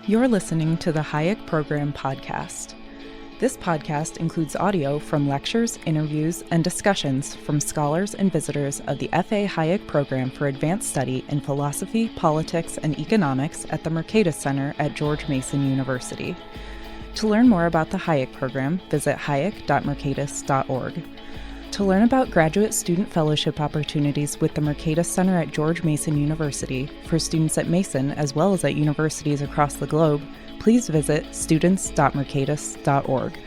You're listening to the Hayek Program Podcast. This podcast includes audio from lectures, interviews, and discussions from scholars and visitors of the F.A. Hayek Program for Advanced Study in Philosophy, Politics, and Economics at the Mercatus Center at George Mason University. To learn more about the Hayek Program, visit hayek.mercatus.org. To learn about graduate student fellowship opportunities with the Mercatus Center at George Mason University for students at Mason as well as at universities across the globe, please visit students.mercatus.org.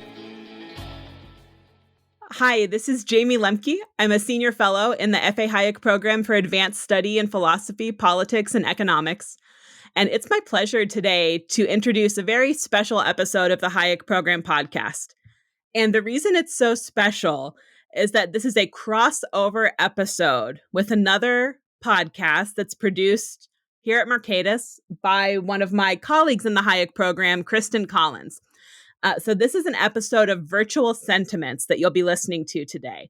Hi, this is Jayme Lemke. I'm a senior fellow in the F.A. Hayek Program for Advanced Study in Philosophy, Politics, and Economics. And it's my pleasure today to introduce a very special episode of the Hayek Program Podcast. And the reason it's so special is that this is a crossover episode with another podcast that's produced here at Mercatus by one of my colleagues in the Hayek Program, Kristen Collins. So this is an episode of Virtual Sentiments that you'll be listening to today.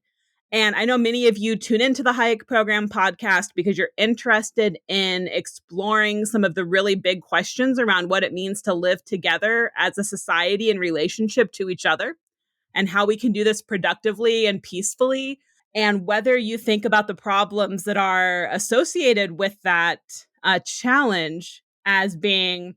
And I know many of you tune into the Hayek Program Podcast because you're interested in exploring some of the really big questions around what it means to live together as a society in relationship to each other, and how we can do this productively and peacefully, and whether you think about the problems that are associated with that challenge as being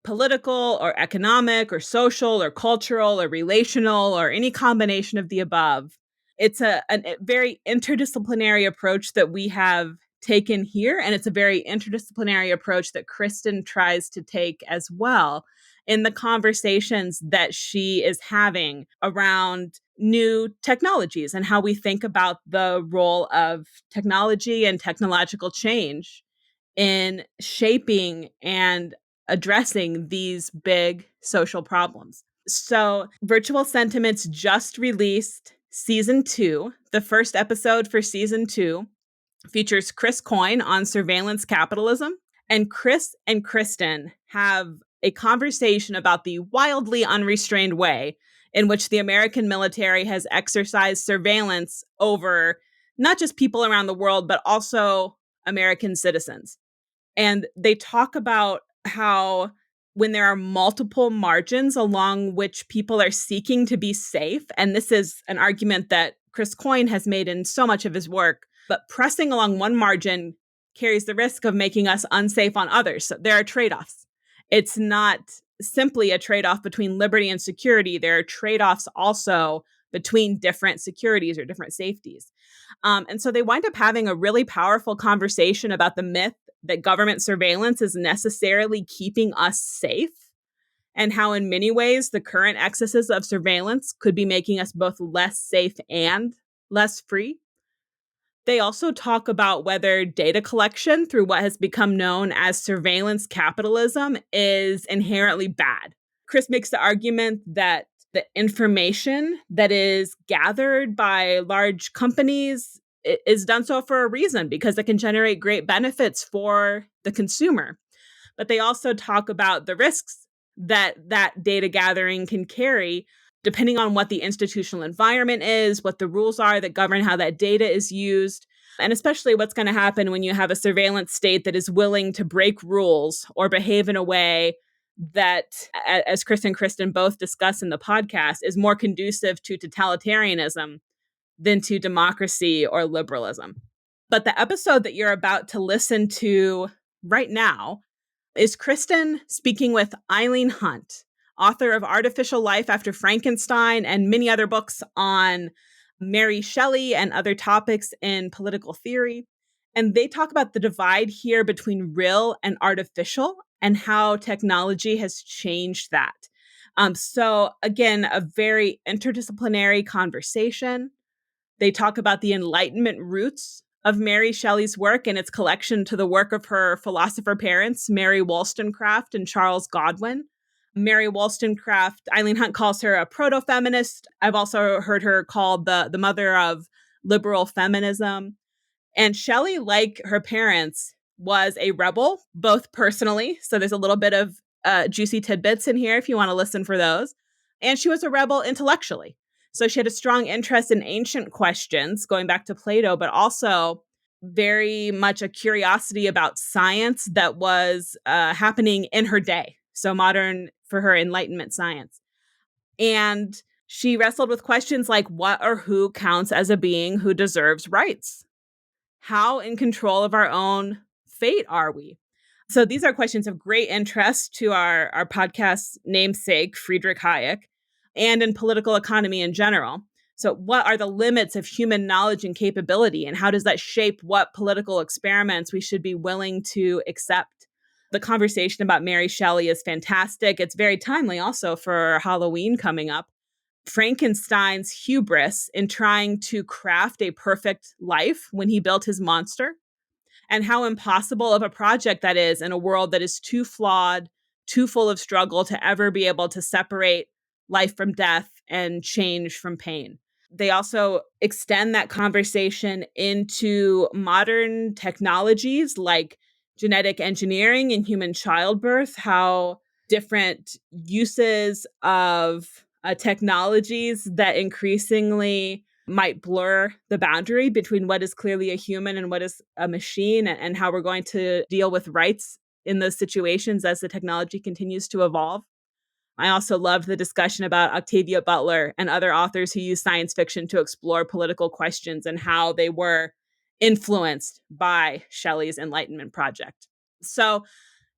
political or economic or social or cultural or relational or any combination of the above. It's a very interdisciplinary approach that we have taken here, and it's a very interdisciplinary approach that Kristen tries to take as well in the conversations that she is having around new technologies and how we think about the role of technology and technological change in shaping and addressing these big social problems. So Virtual Sentiments just released season 2. The first episode for season 2 features Chris Coyne on surveillance capitalism. And Chris and Kristen have a conversation about the wildly unrestrained way in which the American military has exercised surveillance over not just people around the world, but also American citizens. And they talk about how when there are multiple margins along which people are seeking to be safe, and this is an argument that Chris Coyne has made in so much of his work, but pressing along one margin carries the risk of making us unsafe on others. So there are trade-offs. It's not simply a trade-off between liberty and security. There are trade-offs also between different securities or different safeties. And so they wind up having a really powerful conversation about the myth that government surveillance is necessarily keeping us safe, and how in many ways the current excesses of surveillance could be making us both less safe and less free. They also talk about whether data collection through what has become known as surveillance capitalism is inherently bad. Chris makes the argument that the information that is gathered by large companies is done so for a reason, because it can generate great benefits for the consumer. But they also talk about the risks that data gathering can carry, depending on what the institutional environment is, what the rules are that govern how that data is used, and especially what's going to happen when you have a surveillance state that is willing to break rules or behave in a way that, as Chris and Kristen both discuss in the podcast, is more conducive to totalitarianism than to democracy or liberalism. But the episode that you're about to listen to right now is Kristen speaking with Eileen Hunt, author of Artificial Life After Frankenstein and many other books on Mary Shelley and other topics in political theory. And they talk about the divide here between real and artificial and how technology has changed that. So again, a very interdisciplinary conversation. They talk about the Enlightenment roots of Mary Shelley's work and its collection to the work of her philosopher parents, Mary Wollstonecraft and Charles Godwin. Mary Wollstonecraft, Eileen Hunt calls her a proto-feminist. I've also heard her called the mother of liberal feminism. And Shelley, like her parents, was a rebel, both personally. So there's a little bit of juicy tidbits in here if you want to listen for those. And she was a rebel intellectually. So she had a strong interest in ancient questions, going back to Plato, but also very much a curiosity about science that was happening in her day. So modern for her Enlightenment science. And she wrestled with questions like what or who counts as a being who deserves rights? How in control of our own fate are we? So these are questions of great interest to our podcast namesake, Friedrich Hayek, and in political economy in general. So what are the limits of human knowledge and capability, and how does that shape what political experiments we should be willing to accept? The conversation about Mary Shelley is fantastic. It's very timely also for Halloween coming up. Frankenstein's hubris in trying to craft a perfect life when he built his monster, and how impossible of a project that is in a world that is too flawed, too full of struggle to ever be able to separate life from death and change from pain. They also extend that conversation into modern technologies like genetic engineering and human childbirth, how different uses of technologies that increasingly might blur the boundary between what is clearly a human and what is a machine, and how we're going to deal with rights in those situations as the technology continues to evolve. I also loved the discussion about Octavia Butler and other authors who use science fiction to explore political questions and how they were influenced by Shelley's Enlightenment project. So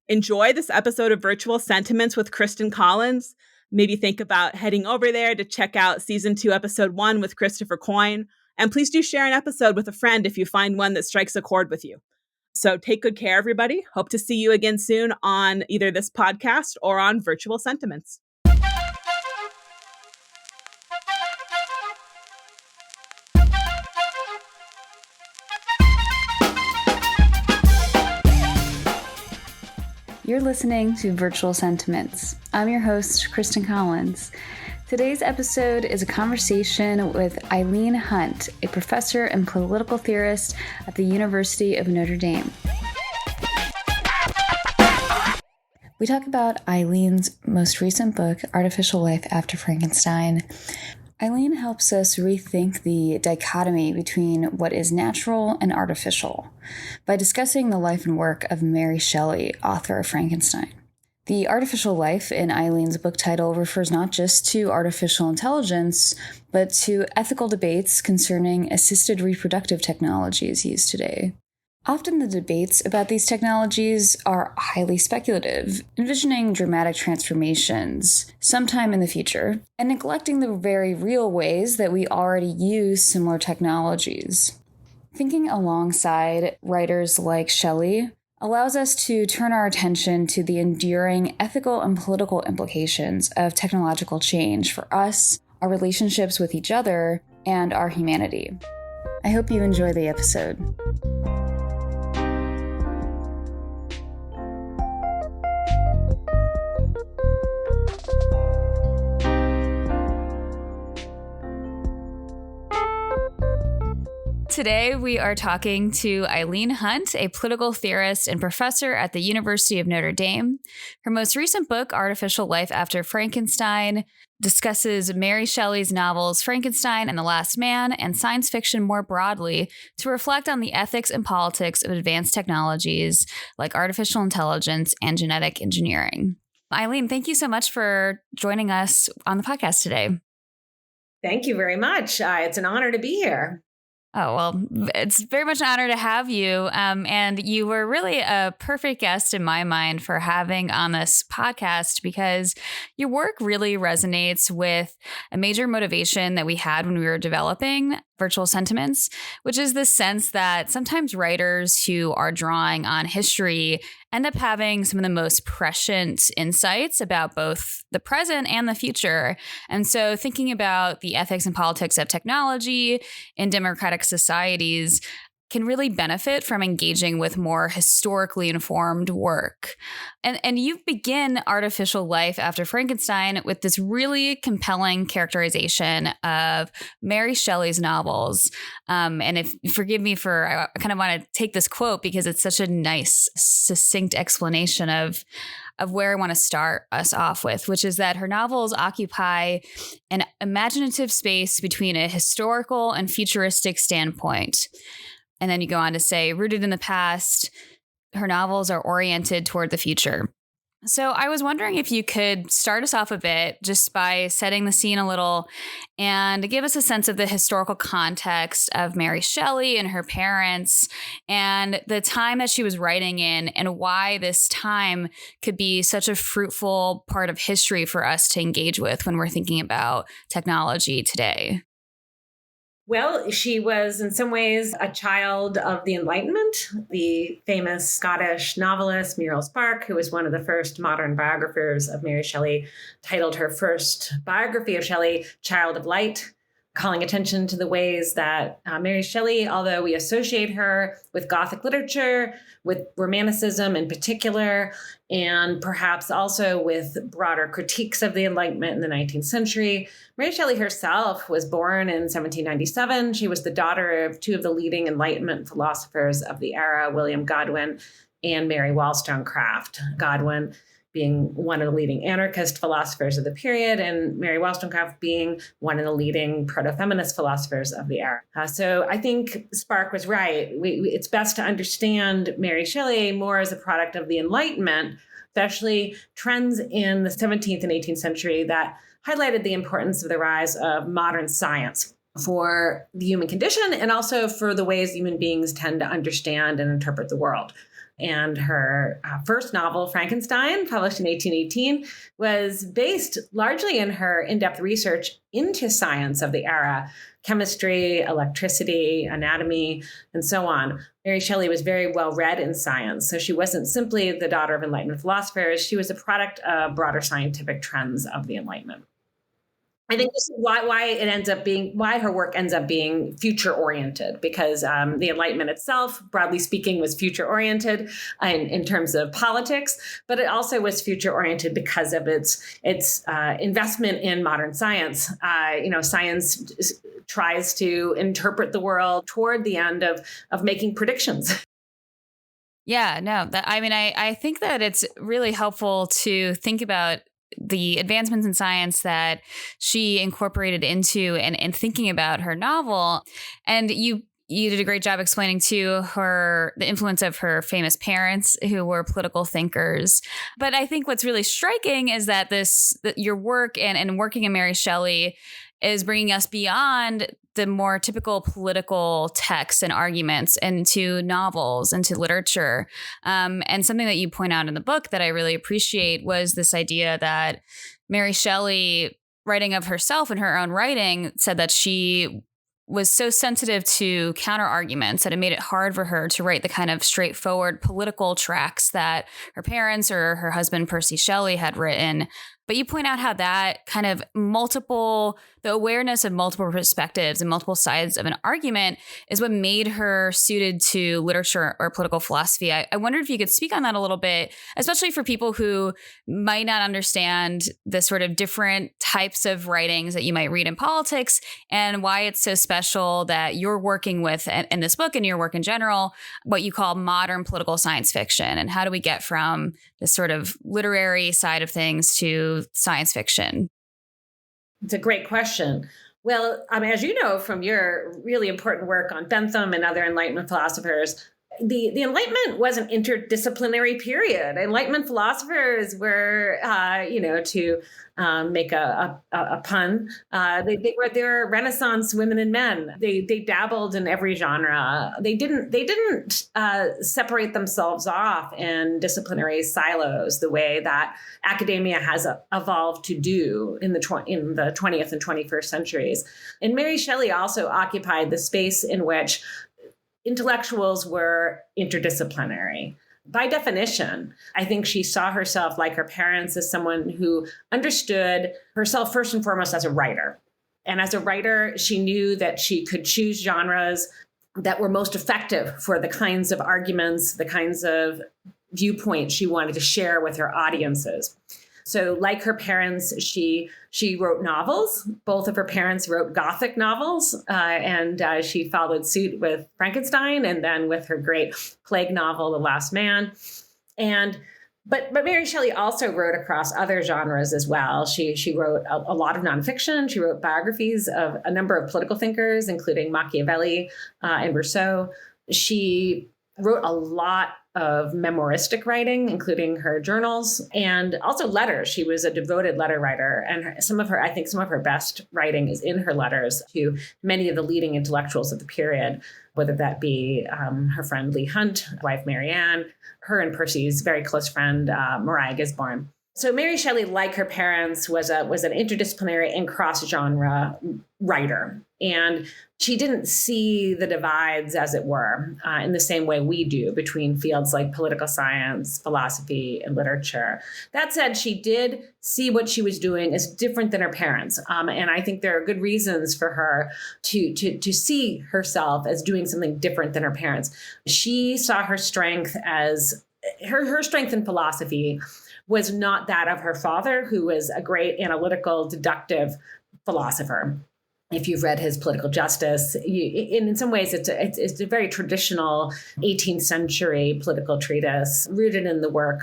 enjoy this episode of Virtual Sentiments with Kristen Collins. Maybe think about heading over there to check out season 2, episode 1 with Christopher Coyne. And please do share an episode with a friend if you find one that strikes a chord with you. So take good care, everybody. Hope to see you again soon on either this podcast or on Virtual Sentiments. You're listening to Virtual Sentiments. I'm your host, Kristen Collins. Today's episode is a conversation with Eileen Hunt, a professor and political theorist at the University of Notre Dame. We talk about Eileen's most recent book, Artificial Life After Frankenstein. Eileen helps us rethink the dichotomy between what is natural and artificial by discussing the life and work of Mary Shelley, author of Frankenstein. The artificial life in Eileen's book title refers not just to artificial intelligence, but to ethical debates concerning assisted reproductive technologies used today. Often the debates about these technologies are highly speculative, envisioning dramatic transformations sometime in the future, and neglecting the very real ways that we already use similar technologies. Thinking alongside writers like Shelley allows us to turn our attention to the enduring ethical and political implications of technological change for us, our relationships with each other, and our humanity. I hope you enjoy the episode. Today, we are talking to Eileen Hunt, a political theorist and professor at the University of Notre Dame. Her most recent book, Artificial Life After Frankenstein, discusses Mary Shelley's novels Frankenstein and the Last Man and science fiction more broadly to reflect on the ethics and politics of advanced technologies like artificial intelligence and genetic engineering. Eileen, thank you so much for joining us on the podcast today. Thank you very much. It's an honor to be here. Oh, well, it's very much an honor to have you. And you were really a perfect guest in my mind for having on this podcast because your work really resonates with a major motivation that we had when we were developing Virtual Sentiments, which is this sense that sometimes writers who are drawing on history end up having some of the most prescient insights about both the present and the future. And so thinking about the ethics and politics of technology in democratic societies can really benefit from engaging with more historically informed work. And you begin Artificial Life After Frankenstein with this really compelling characterization of Mary Shelley's novels. And if forgive me for, I kind of want to take this quote because it's such a nice, succinct explanation of where I want to start us off with, which is that her novels occupy an imaginative space between a historical and futuristic standpoint. And then you go on to say, rooted in the past, her novels are oriented toward the future. So I was wondering if you could start us off a bit just by setting the scene a little and give us a sense of the historical context of Mary Shelley and her parents and the time that she was writing in and why this time could be such a fruitful part of history for us to engage with when we're thinking about technology today. Well, she was in some ways a child of the Enlightenment. The famous Scottish novelist Muriel Spark, who was one of the first modern biographers of Mary Shelley, titled her first biography of Shelley, Child of Light, calling attention to the ways that Mary Shelley, although we associate her with Gothic literature, with Romanticism in particular, and perhaps also with broader critiques of the Enlightenment in the 19th century, Mary Shelley herself was born in 1797. She was the daughter of two of the leading Enlightenment philosophers of the era, William Godwin and Mary Wollstonecraft. Godwin being one of the leading anarchist philosophers of the period, and Mary Wollstonecraft being one of the leading proto-feminist philosophers of the era. So I think Spark was right. It's best to understand Mary Shelley more as a product of the Enlightenment, especially trends in the 17th and 18th century that highlighted the importance of the rise of modern science for the human condition and also for the ways human beings tend to understand and interpret the world. And her first novel, Frankenstein, published in 1818, was based largely in her in-depth research into science of the era, chemistry, electricity, anatomy, and so on. Mary Shelley was very well read in science, so she wasn't simply the daughter of Enlightenment philosophers. She was a product of broader scientific trends of the Enlightenment. I think this is why her work ends up being future oriented, because the Enlightenment itself, broadly speaking, was future oriented in terms of politics, but it also was future oriented because of its investment in modern science. Science tries to interpret the world toward the end of making predictions. Yeah, no, I think that it's really helpful to think about the advancements in science that she incorporated into and thinking about her novel. And you did a great job explaining to her the influence of her famous parents who were political thinkers. But I think what's really striking is that your work and working in Mary Shelley is bringing us beyond the more typical political texts and arguments into novels, into literature. And something that you point out in the book that I really appreciate was this idea that Mary Shelley, writing of herself in her own writing, said that she was so sensitive to counter arguments that it made it hard for her to write the kind of straightforward political tracts that her parents or her husband, Percy Shelley, had written. But you point out how that kind of the awareness of multiple perspectives and multiple sides of an argument is what made her suited to literature or political philosophy. I wondered if you could speak on that a little bit, especially for people who might not understand the sort of different types of writings that you might read in politics and why it's so special that you're working with, in this book and your work in general, what you call modern political science fiction. And how do we get from this sort of literary side of things to science fiction? It's a great question. Well, as you know from your really important work on Bentham and other Enlightenment philosophers, the Enlightenment was an interdisciplinary period. Enlightenment philosophers were, to make a pun, they were Renaissance women and men. They dabbled in every genre. They didn't separate themselves off in disciplinary silos the way that academia has evolved to do in the 20th and 21st centuries. And Mary Shelley also occupied the space in which intellectuals were interdisciplinary. By definition, I think she saw herself, like her parents, as someone who understood herself first and foremost as a writer. And as a writer, she knew that she could choose genres that were most effective for the kinds of arguments, the kinds of viewpoints she wanted to share with her audiences. So like her parents, she wrote novels. Both of her parents wrote Gothic novels, and she followed suit with Frankenstein and then with her great plague novel, The Last Man. But Mary Shelley also wrote across other genres as well. She wrote a lot of nonfiction. She wrote biographies of a number of political thinkers, including Machiavelli and Rousseau. She wrote a lot memoristic writing, including her journals and also letters. She was a devoted letter writer, and some of her best writing is in her letters to many of the leading intellectuals of the period, whether that be her friend Leigh Hunt, wife Marianne, her and Percy's very close friend Maria Gisborne. So Mary Shelley, like her parents, was an interdisciplinary and cross-genre writer. And she didn't see the divides, as it were, in the same way we do between fields like political science, philosophy, and literature. That said, she did see what she was doing as different than her parents. And I think there are good reasons for her to see herself as doing something different than her parents. She saw her strength as her strength in philosophy was not that of her father, who was a great analytical, deductive philosopher. If you've read his Political Justice, in some ways, it's a very traditional 18th century political treatise rooted in the work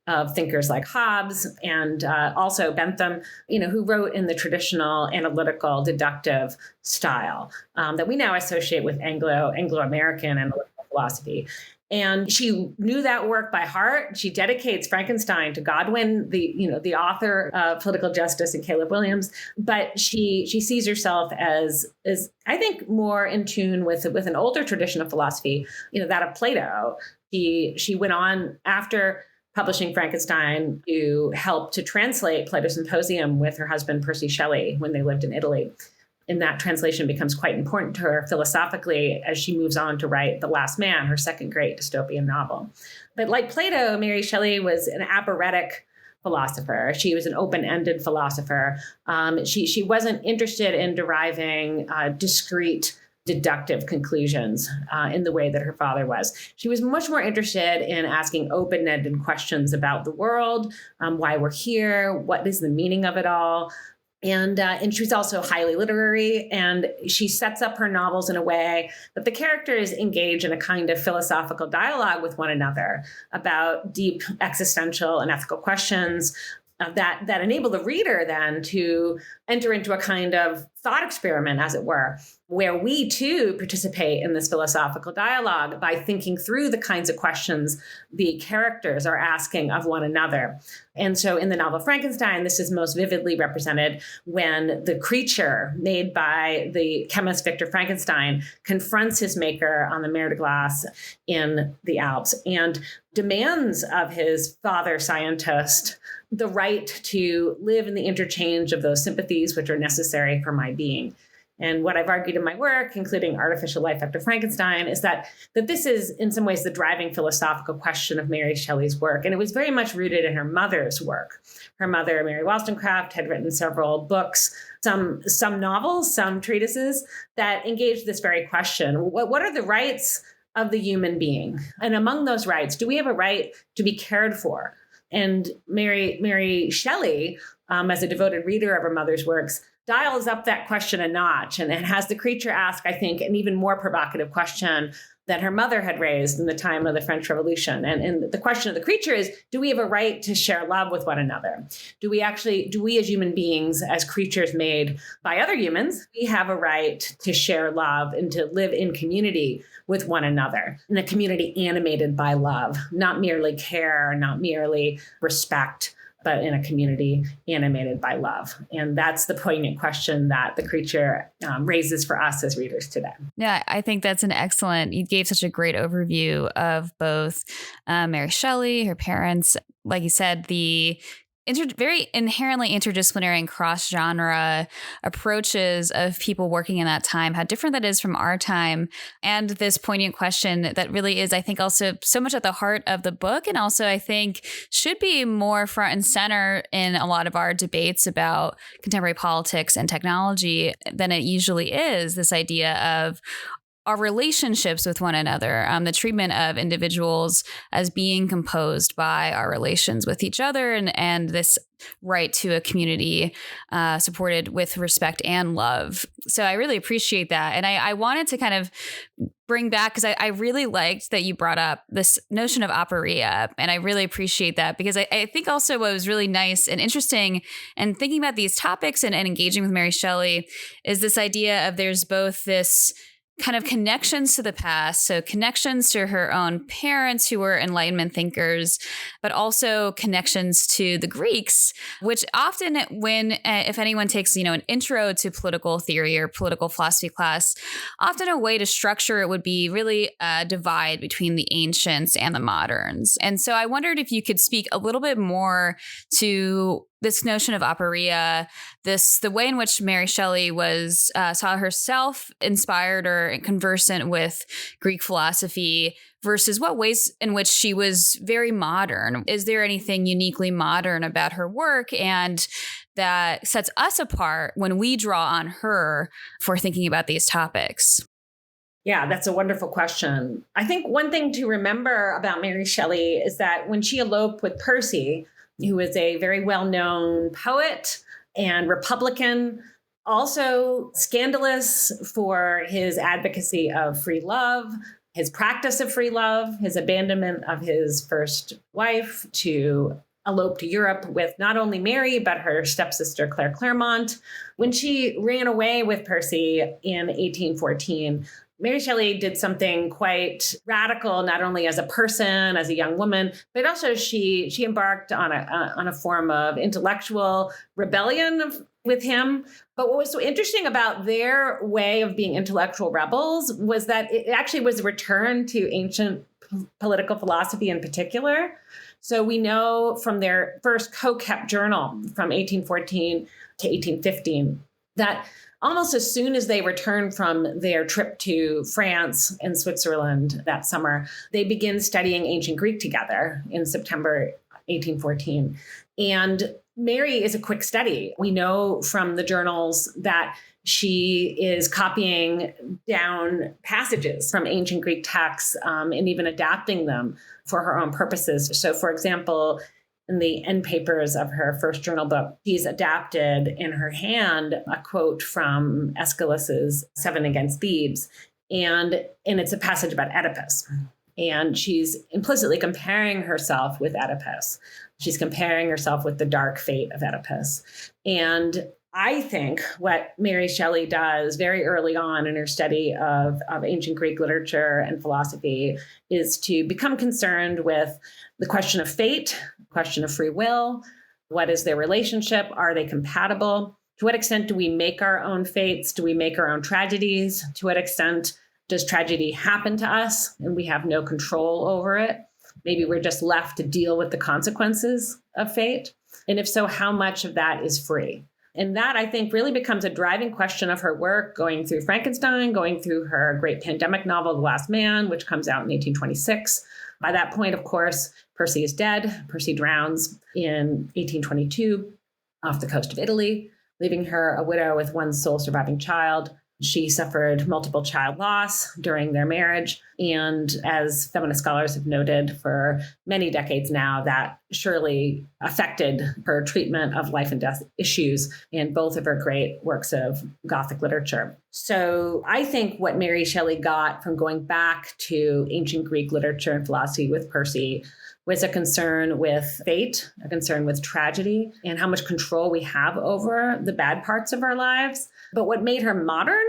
of thinkers like Hobbes and also Bentham, who wrote in the traditional analytical, deductive style that we now associate with Anglo-American analytical philosophy. And she knew that work by heart. She dedicates Frankenstein to Godwin, the author of Political Justice, and Caleb Williams. But she sees herself as I think more in tune with an older tradition of philosophy, that of Plato. She went on after publishing Frankenstein to help to translate Plato's Symposium with her husband Percy Shelley when they lived in Italy. And that translation becomes quite important to her philosophically as she moves on to write The Last Man, her second great dystopian novel. But like Plato, Mary Shelley was an aporetic philosopher. She was an open-ended philosopher. She wasn't interested in deriving discrete deductive conclusions in the way that her father was. She was much more interested in asking open-ended questions about the world, why we're here, what is the meaning of it all. And she was also highly literary, and she sets up her novels in a way that the characters engage in a kind of philosophical dialogue with one another about deep existential and ethical questions that enable the reader then to enter into a kind of thought experiment, as it were, where we too participate in this philosophical dialogue by thinking through the kinds of questions the characters are asking of one another. And so in the novel Frankenstein, this is most vividly represented when the creature made by the chemist Victor Frankenstein confronts his maker on the Mer de Glace in the Alps and demands of his father scientist the right to live in the interchange of those sympathies which are necessary for my being. And what I've argued in my work, including Artificial Life After Frankenstein, is that this is in some ways the driving philosophical question of Mary Shelley's work. And it was very much rooted in her mother's work. Her mother, Mary Wollstonecraft, had written several books, some novels, some treatises that engaged this very question. What are the rights of the human being? And among those rights, do we have a right to be cared for? And Mary Shelley, as a devoted reader of her mother's works, dials up that question a notch and has the creature ask, I think, an even more provocative question that her mother had raised in the time of the French Revolution. And the question of the creature is, do we have a right to share love with one another? Do we as human beings, as creatures made by other humans, we have a right to share love and to live in community with one another, in a community animated by love, not merely care, not merely respect, but in a community animated by love? And that's the poignant question that the creature raises for us as readers today. Yeah, I think that's you gave such a great overview of both Mary Shelley, her parents, like you said, the very inherently interdisciplinary and cross-genre approaches of people working in that time, how different that is from our time, and this poignant question that really is, I think, also so much at the heart of the book, and also I think should be more front and center in a lot of our debates about contemporary politics and technology than it usually is, this idea of our relationships with one another, the treatment of individuals as being composed by our relations with each other, and this right to a community supported with respect and love. So I really appreciate that. And I wanted to kind of bring back, because I really liked that you brought up this notion of aporia. And I really appreciate that, because I think also what was really nice and interesting and thinking about these topics and engaging with Mary Shelley is this idea of there's both this kind of connections to the past. So connections to her own parents who were Enlightenment thinkers, but also connections to the Greeks, which often if anyone takes, an intro to political theory or political philosophy class, often a way to structure it would be really a divide between the ancients and the moderns. And so I wondered if you could speak a little bit more to this notion of aporia, the way in which Mary Shelley saw herself inspired or conversant with Greek philosophy versus what ways in which she was very modern. Is there anything uniquely modern about her work and that sets us apart when we draw on her for thinking about these topics? Yeah, that's a wonderful question. I think one thing to remember about Mary Shelley is that when she eloped with Percy, who is a very well-known poet and Republican, also scandalous for his advocacy of free love, his practice of free love, his abandonment of his first wife to elope to Europe with not only Mary, but her stepsister, Claire Clairmont. When she ran away with Percy in 1814, Mary Shelley did something quite radical, not only as a person, as a young woman, but also she embarked on a form of intellectual rebellion with him. But what was so interesting about their way of being intellectual rebels was that it actually was a return to ancient political philosophy in particular. So we know from their first co-kept journal from 1814 to 1815 that almost as soon as they returned from their trip to France and Switzerland that summer, they begin studying ancient Greek together in September 1814. And Mary is a quick study. We know from the journals that she is copying down passages from ancient Greek texts and even adapting them for her own purposes. So, for example, in the end papers of her first journal book, she's adapted in her hand a quote from Aeschylus's Seven Against Thebes. And it's a passage about Oedipus. And she's implicitly comparing herself with Oedipus. She's comparing herself with the dark fate of Oedipus. And I think what Mary Shelley does very early on in her study of ancient Greek literature and philosophy is to become concerned with the question of fate, question of free will. What is their relationship? Are they compatible? To what extent do we make our own fates? Do we make our own tragedies? To what extent does tragedy happen to us and we have no control over it? Maybe we're just left to deal with the consequences of fate. And if so, how much of that is free? And that, I think, really becomes a driving question of her work, going through Frankenstein, going through her great pandemic novel, The Last Man, which comes out in 1826. By that point, of course, Percy is dead. Percy drowns in 1822 off the coast of Italy, leaving her a widow with one sole surviving child. She suffered multiple child loss during their marriage. And as feminist scholars have noted for many decades now, that surely affected her treatment of life and death issues in both of her great works of Gothic literature. So I think what Mary Shelley got from going back to ancient Greek literature and philosophy with Percy was a concern with fate, a concern with tragedy, and how much control we have over the bad parts of our lives. But what made her modern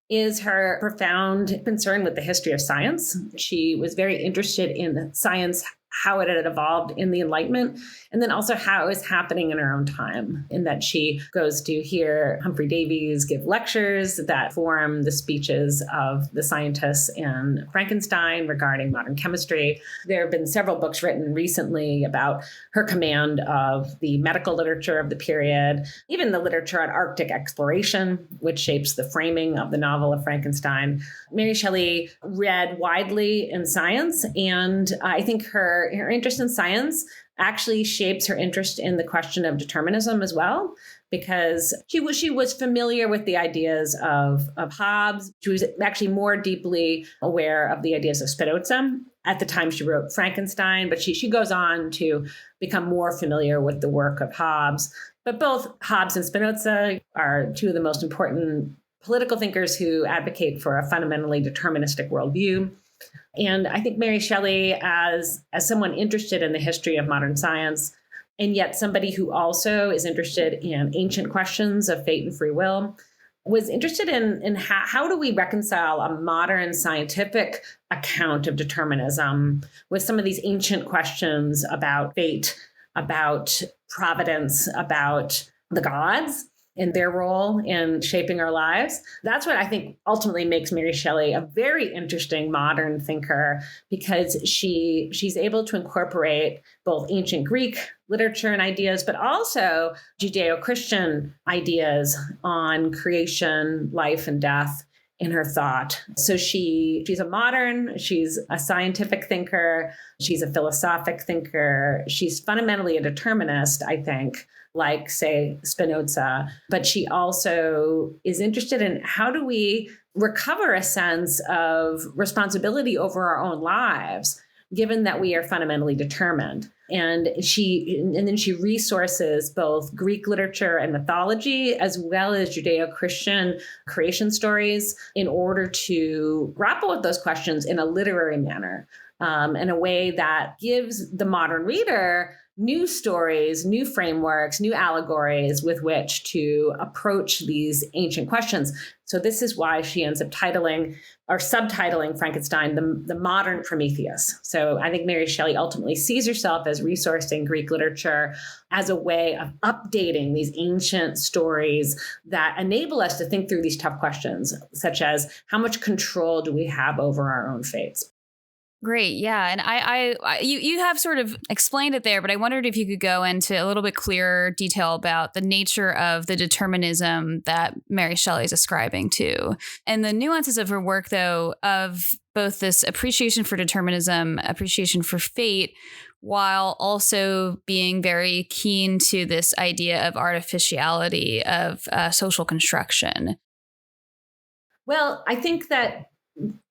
is her profound concern with the history of science. She was very interested in science, how it had evolved in the Enlightenment, and then also how it was happening in her own time, in that she goes to hear Humphrey Davies give lectures that form the speeches of the scientists in Frankenstein regarding modern chemistry. There have been several books written recently about her command of the medical literature of the period, even the literature on Arctic exploration, which shapes the framing of the novel of Frankenstein. Mary Shelley read widely in science, and I think her interest in science actually shapes her interest in the question of determinism as well, because she was familiar with the ideas of Hobbes. She was actually more deeply aware of the ideas of Spinoza at the time she wrote Frankenstein, but she goes on to become more familiar with the work of Hobbes. But both Hobbes and Spinoza are two of the most important political thinkers who advocate for a fundamentally deterministic worldview. And I think Mary Shelley, as someone interested in the history of modern science, and yet somebody who also is interested in ancient questions of fate and free will, was interested in how do we reconcile a modern scientific account of determinism with some of these ancient questions about fate, about providence, about the gods and their role in shaping our lives. That's what I think ultimately makes Mary Shelley a very interesting modern thinker, because she's able to incorporate both ancient Greek literature and ideas, but also Judeo-Christian ideas on creation, life, and death in her thought. So she's a modern, she's a scientific thinker, she's a philosophic thinker, she's fundamentally a determinist, I think, like, say, Spinoza, but she also is interested in how do we recover a sense of responsibility over our own lives, given that we are fundamentally determined. And then she resources both Greek literature and mythology, as well as Judeo-Christian creation stories, in order to grapple with those questions in a literary manner, in a way that gives the modern reader new stories, new frameworks, new allegories with which to approach these ancient questions. So this is why she ends up titling or subtitling Frankenstein the modern Prometheus. So I think Mary Shelley ultimately sees herself as resourcing Greek literature as a way of updating these ancient stories that enable us to think through these tough questions, such as how much control do we have over our own fates? Great. Yeah. And you have sort of explained it there, but I wondered if you could go into a little bit clearer detail about the nature of the determinism that Mary Shelley is ascribing to, and the nuances of her work, though, of both this appreciation for determinism, appreciation for fate, while also being very keen to this idea of artificiality of social construction. Well, I think that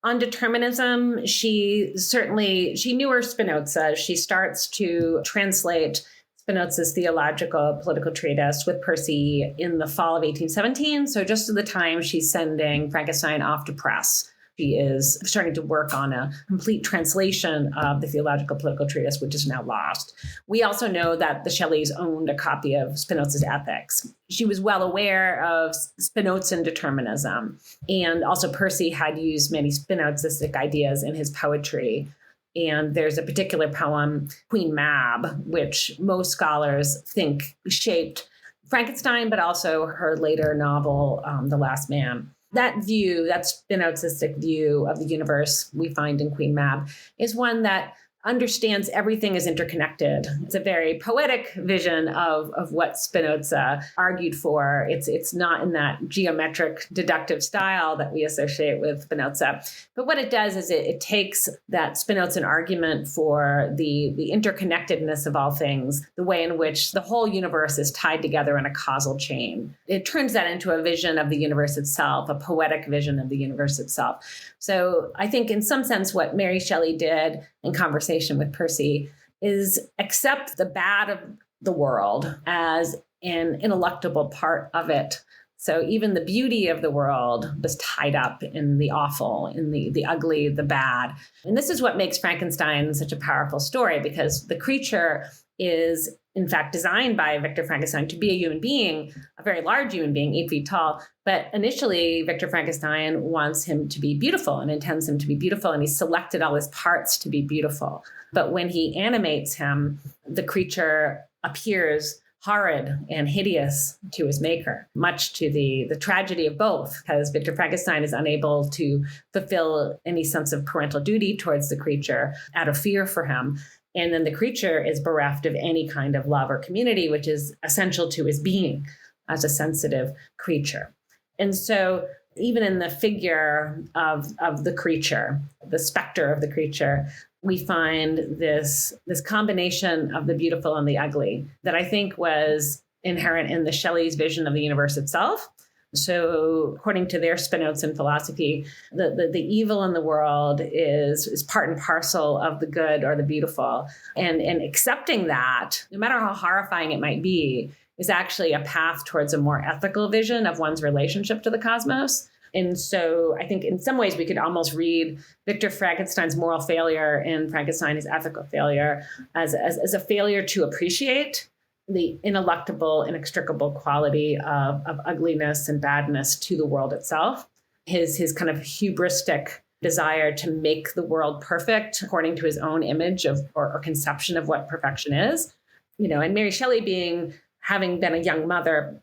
on determinism, she knew her Spinoza. She starts to translate Spinoza's theological political treatise with Percy in the fall of 1817. So just at the time she's sending Frankenstein off to press, she is starting to work on a complete translation of the theological political treatise, which is now lost. We also know that the Shelleys owned a copy of Spinoza's Ethics. She was well aware of Spinozan determinism. And also Percy had used many Spinozistic ideas in his poetry. And there's a particular poem, Queen Mab, which most scholars think shaped Frankenstein, but also her later novel, The Last Man. That view, that Spinozistic view of the universe we find in Queen Mab, is one that understands everything is interconnected. It's a very poetic vision of what Spinoza argued for. It's not in that geometric deductive style that we associate with Spinoza. But what it does is it takes that Spinozan argument for the interconnectedness of all things, the way in which the whole universe is tied together in a causal chain. It turns that into a vision of the universe itself, a poetic vision of the universe itself. So I think in some sense what Mary Shelley did in conversation with Percy is accept the bad of the world as an ineluctable part of it. So even the beauty of the world was tied up in the awful, in the ugly, the bad. And this is what makes Frankenstein such a powerful story, because the creature is in fact designed by Victor Frankenstein to be a human being, a very large human being, 8 feet tall. But initially, Victor Frankenstein wants him to be beautiful and intends him to be beautiful. And he selected all his parts to be beautiful. But when he animates him, the creature appears horrid and hideous to his maker, much to the tragedy of both, because Victor Frankenstein is unable to fulfill any sense of parental duty towards the creature out of fear for him. And then the creature is bereft of any kind of love or community, which is essential to his being as a sensitive creature. And so even in the figure of the creature, the specter of the creature, we find this combination of the beautiful and the ugly that I think was inherent in the Shelley's vision of the universe itself. So according to their Spinozan philosophy, the evil in the world is part and parcel of the good or the beautiful. And accepting that, no matter how horrifying it might be, is actually a path towards a more ethical vision of one's relationship to the cosmos. And so I think in some ways we could almost read Victor Frankenstein's moral failure and Frankenstein, his ethical failure, as a failure to appreciate the ineluctable, inextricable quality of ugliness and badness to the world itself. His kind of hubristic desire to make the world perfect according to his own image of or conception of what perfection is. And Mary Shelley having been a young mother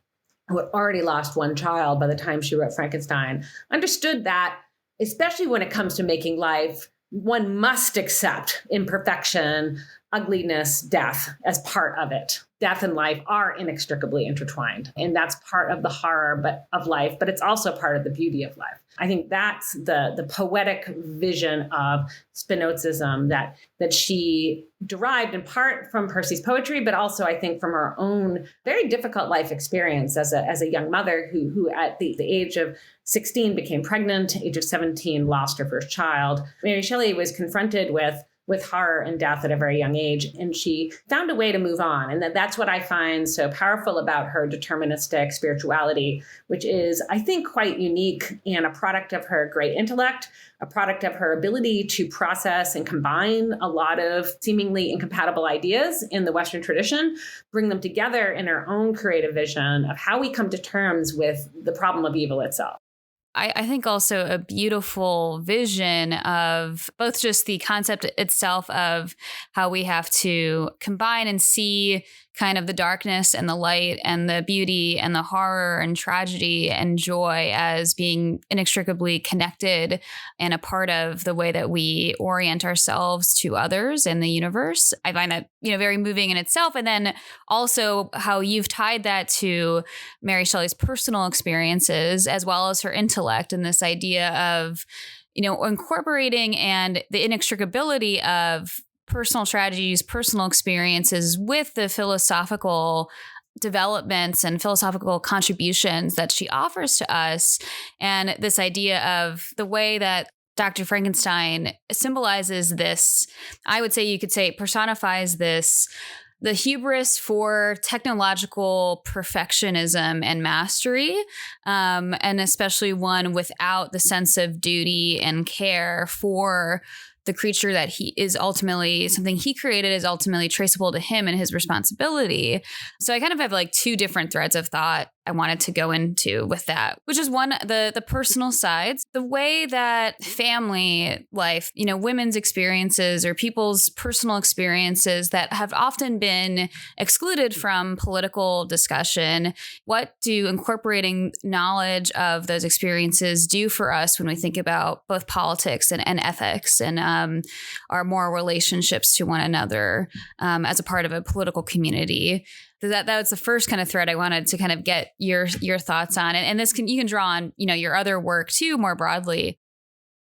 who had already lost one child by the time she wrote Frankenstein, understood that, especially when it comes to making life, one must accept imperfection, ugliness, death as part of it. Death and life are inextricably intertwined. And that's part of the horror of life, but it's also part of the beauty of life. I think that's the poetic vision of Spinozism that she derived in part from Percy's poetry, but also I think from her own very difficult life experience as a young mother who at the age of 16 became pregnant, age of 17 lost her first child. Mary Shelley was confronted with horror and death at a very young age. And she found a way to move on. And that's what I find so powerful about her deterministic spirituality, which is, I think, quite unique and a product of her great intellect, a product of her ability to process and combine a lot of seemingly incompatible ideas in the Western tradition, bring them together in her own creative vision of how we come to terms with the problem of evil itself. I think also a beautiful vision of both just the concept itself of how we have to combine and see kind of the darkness and the light and the beauty and the horror and tragedy and joy as being inextricably connected and a part of the way that we orient ourselves to others in the universe. I find that, very moving in itself. And then also how you've tied that to Mary Shelley's personal experiences as well as her intellect and this idea of, incorporating and the inextricability of personal tragedies, personal experiences with the philosophical developments and philosophical contributions that she offers to us. And this idea of the way that Dr. Frankenstein symbolizes this, I would say you could say personifies this, the hubris for technological perfectionism and mastery, and especially one without the sense of duty and care for the creature that he is ultimately, something he created is ultimately traceable to him and his responsibility. So I kind of have like two different threads of thought I wanted to go into with that, which is one, the personal sides, the way that family life, women's experiences or people's personal experiences that have often been excluded from political discussion. What do incorporating knowledge of those experiences do for us when we think about both politics and ethics and our moral relationships to one another as a part of a political community? That was the first kind of thread I wanted to kind of get your thoughts on. And this you can draw on, your other work too, more broadly.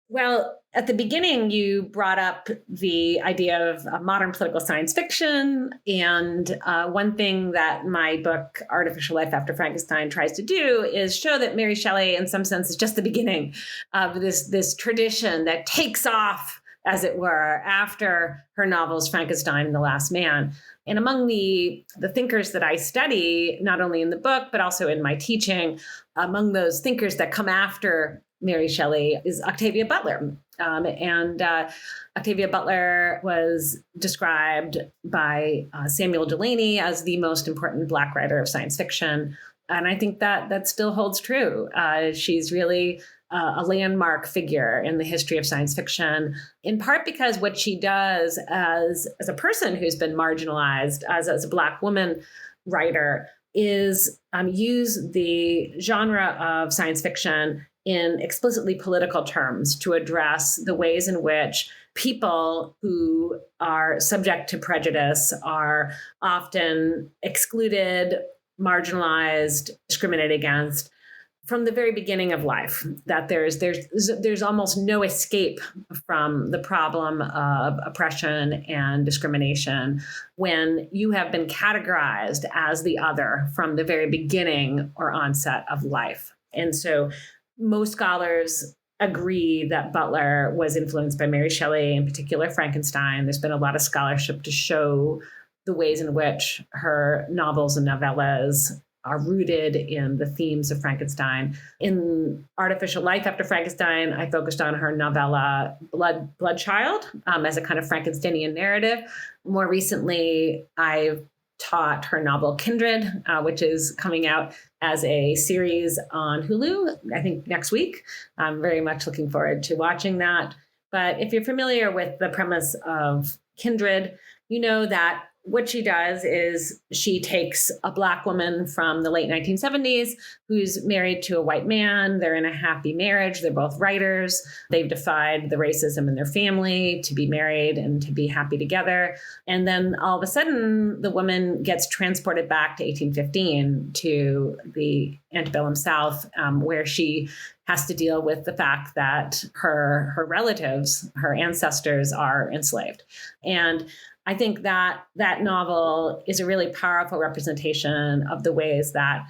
Well, at the beginning, you brought up the idea of modern political science fiction. And one thing that my book, Artificial Life After Frankenstein, tries to do is show that Mary Shelley, in some sense, is just the beginning of this tradition that takes off, as it were, after her novels Frankenstein and The Last Man. And among the thinkers that I study, not only in the book, but also in my teaching, among those thinkers that come after Mary Shelley is Octavia Butler. Octavia Butler was described by Samuel Delany as the most important Black writer of science fiction. And I think that still holds true. She's really a landmark figure in the history of science fiction, in part because what she does as a person who's been marginalized, as a Black woman writer, is use the genre of science fiction in explicitly political terms to address the ways in which people who are subject to prejudice are often excluded, marginalized, discriminated against from the very beginning of life, that there's almost no escape from the problem of oppression and discrimination when you have been categorized as the other from the very beginning or onset of life. And so most scholars agree that Butler was influenced by Mary Shelley, in particular Frankenstein. There's been a lot of scholarship to show the ways in which her novels and novellas are rooted in the themes of Frankenstein. In Artificial Life After Frankenstein, I focused on her novella Blood Child as a kind of Frankensteinian narrative. More recently, I've taught her novel Kindred, which is coming out as a series on Hulu, I think next week. I'm very much looking forward to watching that. But if you're familiar with the premise of Kindred, you know that what she does is she takes a Black woman from the late 1970s who's married to a white man. They're in a happy marriage. They're both writers. They've defied the racism in their family to be married and to be happy together. And then all of a sudden, the woman gets transported back to 1815 to the antebellum South, where she has to deal with the fact that her relatives, her ancestors, are enslaved. And I think that that novel is a really powerful representation of the ways that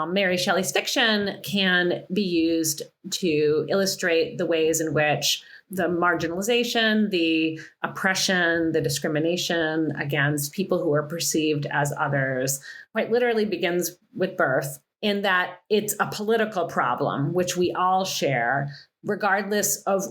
Mary Shelley's fiction can be used to illustrate the ways in which the marginalization, the oppression, the discrimination against people who are perceived as others quite literally begins with birth, in that it's a political problem, which we all share, regardless of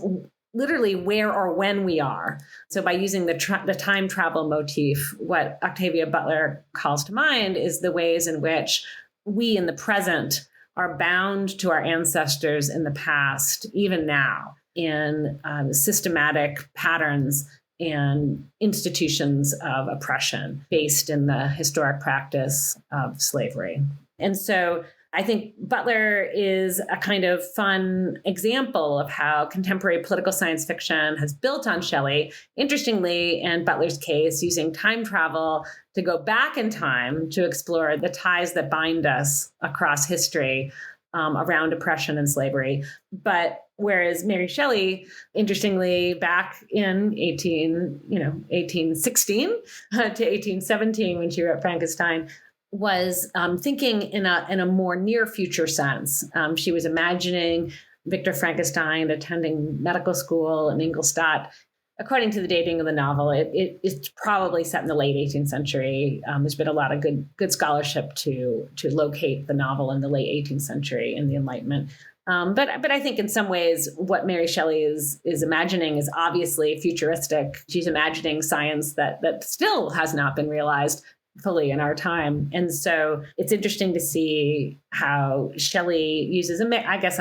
literally where or when we are. So by using the time travel motif, what Octavia Butler calls to mind is the ways in which we in the present are bound to our ancestors in the past, even now, in systematic patterns and institutions of oppression based in the historic practice of slavery. And so I think Butler is a kind of fun example of how contemporary political science fiction has built on Shelley, interestingly, in Butler's case, using time travel to go back in time to explore the ties that bind us across history around oppression and slavery. But whereas Mary Shelley, interestingly, back in 1816 to 1817, when she wrote Frankenstein, was thinking in a more near future sense. She was imagining Victor Frankenstein attending medical school in Ingolstadt. According to the dating of the novel, it's probably set in the late 18th century. There's been a lot of good scholarship to locate the novel in the late 18th century in the Enlightenment. But I think in some ways what Mary Shelley is imagining is obviously futuristic. She's imagining science that still has not been realized fully in our time. And so it's interesting to see how Shelley uses a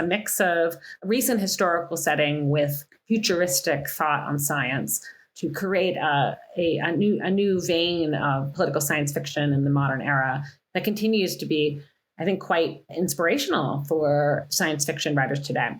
mix of recent historical setting with futuristic thought on science to create a new vein of political science fiction in the modern era that continues to be, I think, quite inspirational for science fiction writers today.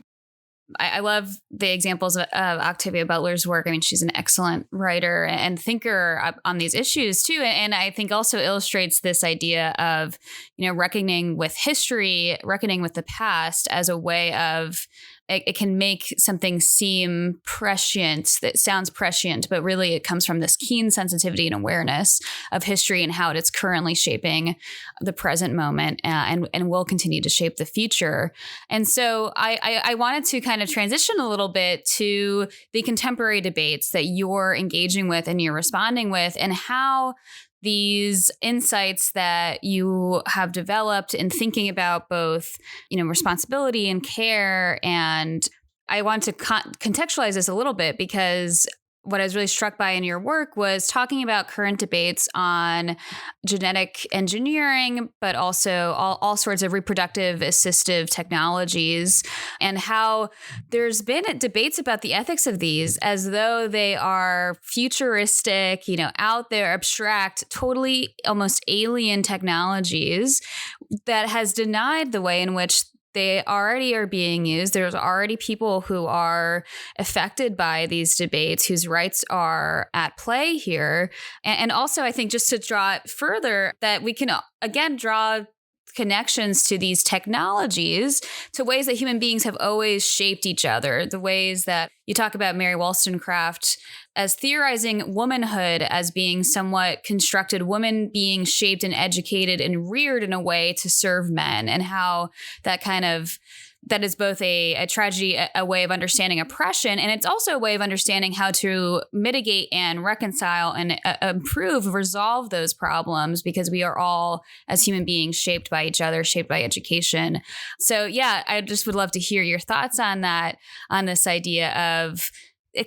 I love the examples of Octavia Butler's work. I mean, she's an excellent writer and thinker on these issues too. And I think also illustrates this idea of, reckoning with history, reckoning with the past as a way of, it can make something seem prescient, that sounds prescient, but really it comes from this keen sensitivity and awareness of history and how it's currently shaping the present moment and will continue to shape the future. And so I wanted to kind of transition a little bit to the contemporary debates that you're engaging with and you're responding with, and how these insights that you have developed in thinking about both, responsibility and care. And I want to contextualize this a little bit, because what I was really struck by in your work was talking about current debates on genetic engineering, but also all sorts of reproductive assistive technologies, and how there's been debates about the ethics of these as though they are futuristic, out there, abstract, totally almost alien technologies that has denied the way in which they already are being used. There's already people who are affected by these debates, whose rights are at play here. And also, I think, just to draw it further, that we can, again, draw connections to these technologies, to ways that human beings have always shaped each other, the ways that you talk about Mary Wollstonecraft as theorizing womanhood as being somewhat constructed, women being shaped and educated and reared in a way to serve men, and how that is both a tragedy, a way of understanding oppression, and it's also a way of understanding how to mitigate and reconcile and resolve those problems, because we are all, as human beings, shaped by each other, shaped by education. So yeah, I just would love to hear your thoughts on that, on this idea of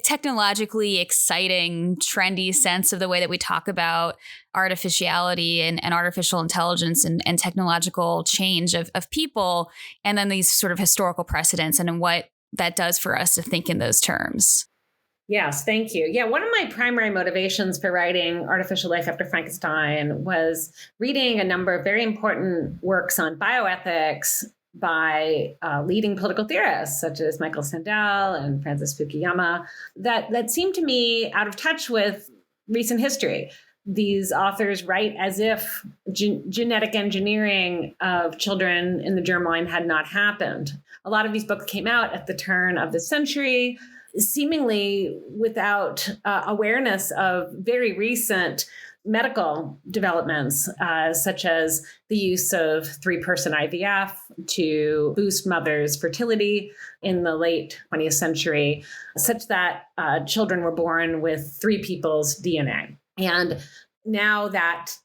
technologically exciting, trendy sense of the way that we talk about artificiality and artificial intelligence and technological change of people, and then these sort of historical precedents and what that does for us to think in those terms. Yes, thank you. Yeah, one of my primary motivations for writing Artificial Life After Frankenstein was reading a number of very important works on bioethics by leading political theorists such as Michael Sandel and Francis Fukuyama that seemed to me out of touch with recent history. These authors write as if genetic engineering of children in the germline had not happened. A lot of these books came out at the turn of the century, seemingly without awareness of very recent medical developments, such as the use of three-person IVF to boost mothers' fertility in the late 20th century, such that children were born with three people's DNA. And now that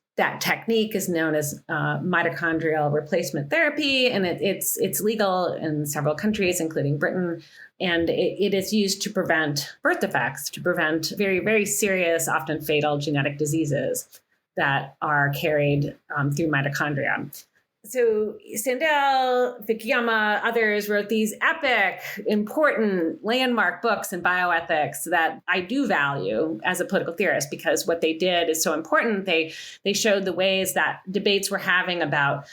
technique is known as mitochondrial replacement therapy, and it's legal in several countries, including Britain. And it is used to prevent birth defects, to prevent very, very serious, often fatal genetic diseases that are carried through mitochondria. So Sandel, Fukuyama, others wrote these epic, important, landmark books in bioethics that I do value as a political theorist, because what they did is so important. They showed the ways that debates we're having about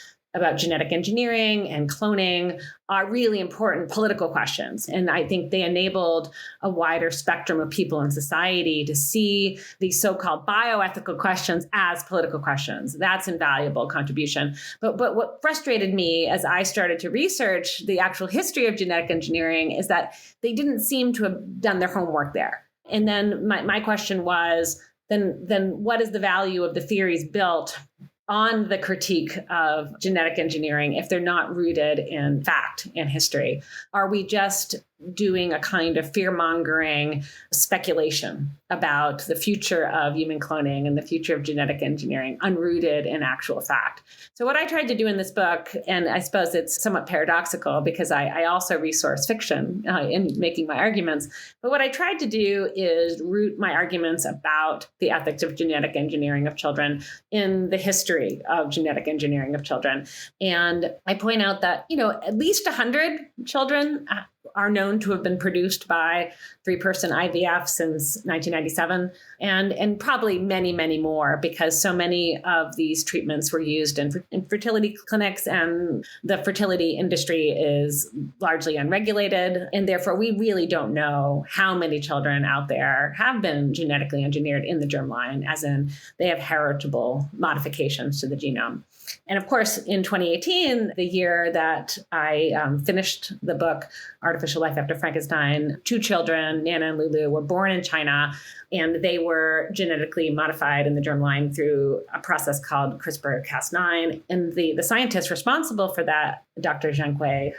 genetic engineering and cloning are really important political questions. And I think they enabled a wider spectrum of people in society to see these so-called bioethical questions as political questions. That's invaluable contribution. But what frustrated me as I started to research the actual history of genetic engineering is that they didn't seem to have done their homework there. And then my question was, then what is the value of the theories built on the critique of genetic engineering if they're not rooted in fact and history? Are we just doing a kind of fear-mongering speculation about the future of human cloning and the future of genetic engineering, unrooted in actual fact? So what I tried to do in this book, and I suppose it's somewhat paradoxical because I also resource fiction in making my arguments, but what I tried to do is root my arguments about the ethics of genetic engineering of children in the history of genetic engineering of children. And I point out that, at least 100 children are known to have been produced by three-person IVF since 1997, and probably many, many more, because so many of these treatments were used in fertility clinics, and the fertility industry is largely unregulated. And therefore, we really don't know how many children out there have been genetically engineered in the germline, as in they have heritable modifications to the genome. And of course, in 2018, the year that I finished the book, Artificial Life After Frankenstein, 2 children, Nana and Lulu, were born in China, and they were genetically modified in the germline through a process called CRISPR-Cas9. And the scientist responsible for that, Dr. Zhang Hui,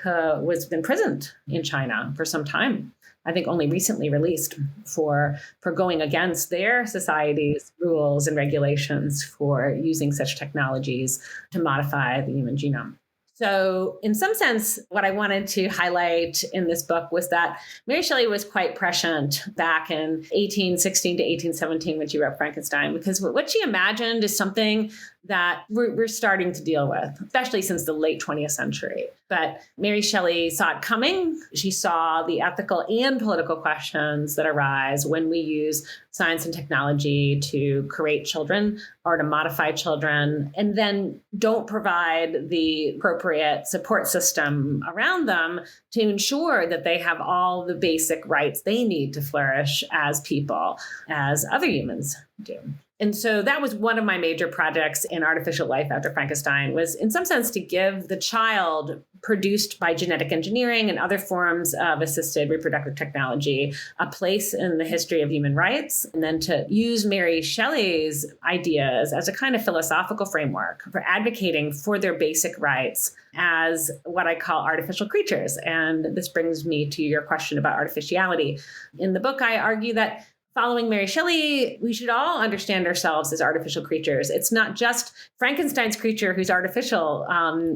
was imprisoned in China for some time. I think only recently released for going against their society's rules and regulations for using such technologies to modify the human genome. So in some sense, what I wanted to highlight in this book was that Mary Shelley was quite prescient back in 1816 to 1817 when she wrote Frankenstein, because what she imagined is something that we're starting to deal with, especially since the late 20th century. But Mary Shelley saw it coming. She saw the ethical and political questions that arise when we use science and technology to create children or to modify children, and then don't provide the appropriate support system around them to ensure that they have all the basic rights they need to flourish as people, as other humans do. And so that was one of my major projects in Artificial Life After Frankenstein, was in some sense to give the child produced by genetic engineering and other forms of assisted reproductive technology a place in the history of human rights, and then to use Mary Shelley's ideas as a kind of philosophical framework for advocating for their basic rights as what I call artificial creatures. And this brings me to your question about artificiality. In the book, I argue that following Mary Shelley, we should all understand ourselves as artificial creatures. It's not just Frankenstein's creature who's artificial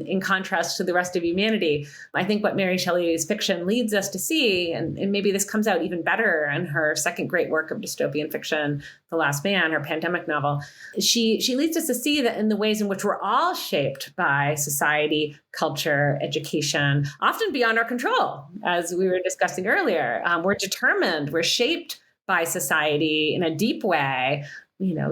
in contrast to the rest of humanity. I think what Mary Shelley's fiction leads us to see, and maybe this comes out even better in her second great work of dystopian fiction, The Last Man, her pandemic novel, she leads us to see that in the ways in which we're all shaped by society, culture, education, often beyond our control, as we were discussing earlier. We're determined, we're shaped by society in a deep way.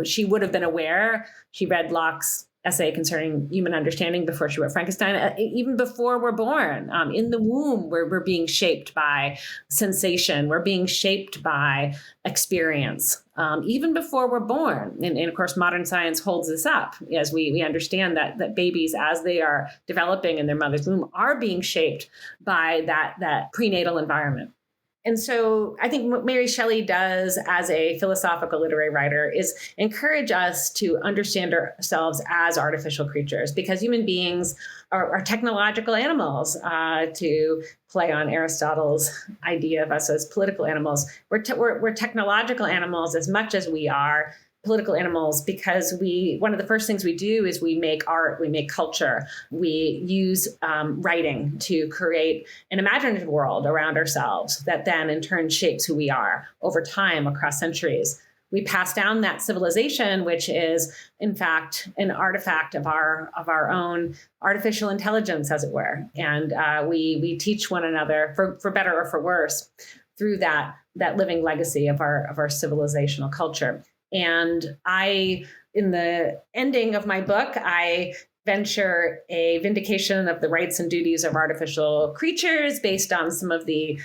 She would have been aware. She read Locke's essay concerning human understanding before she wrote Frankenstein. Even before we're born, in the womb, we're being shaped by sensation. We're being shaped by experience, even before we're born. And of course, modern science holds this up as we understand that babies, as they are developing in their mother's womb, are being shaped by that prenatal environment. And so I think what Mary Shelley does as a philosophical literary writer is encourage us to understand ourselves as artificial creatures, because human beings are technological animals, to play on Aristotle's idea of us as political animals. We're technological animals as much as we are political animals, because one of the first things we do is we make art, we make culture, we use writing to create an imaginative world around ourselves that then in turn shapes who we are over time across centuries. We pass down that civilization, which is in fact an artifact of our own artificial intelligence, as it were, and we teach one another for better or for worse through that living legacy of our civilizational culture. And in the ending of my book, I venture a vindication of the rights and duties of artificial creatures based on some of the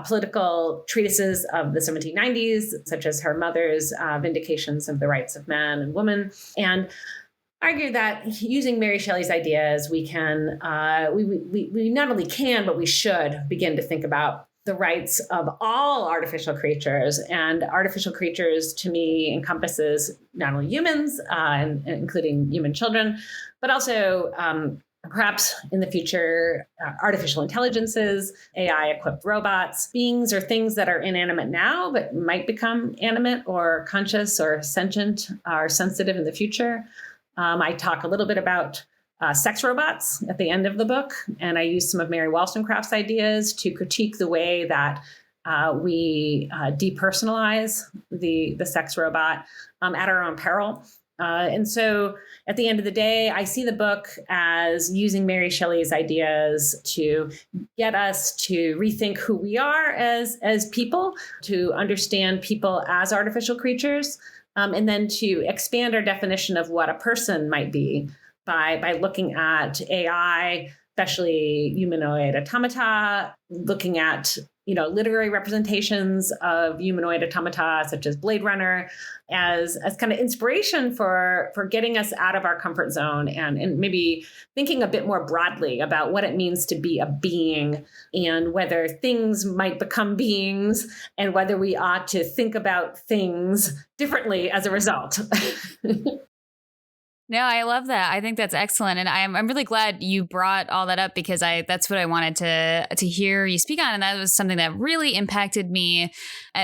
political treatises of the 1790s, such as her mother's vindications of the rights of man and woman, and argue that using Mary Shelley's ideas, we can, we not only can, but we should begin to think about the rights of all artificial creatures. And artificial creatures, to me, encompasses not only humans, and including human children, but also perhaps in the future, artificial intelligences, AI-equipped robots, beings or things that are inanimate now, but might become animate or conscious or sentient or sensitive in the future. I talk a little bit about sex robots at the end of the book, and I use some of Mary Wollstonecraft's ideas to critique the way that we depersonalize the sex robot at our own peril. And so at the end of the day, I see the book as using Mary Shelley's ideas to get us to rethink who we are as people, to understand people as artificial creatures, and then to expand our definition of what a person might be by looking at AI, especially humanoid automata, looking at literary representations of humanoid automata, such as Blade Runner, as kind of inspiration for getting us out of our comfort zone and maybe thinking a bit more broadly about what it means to be a being and whether things might become beings and whether we ought to think about things differently as a result. No, I love that. I think that's excellent. And I'm really glad you brought all that up, because that's what I wanted to hear you speak on. And that was something that really impacted me,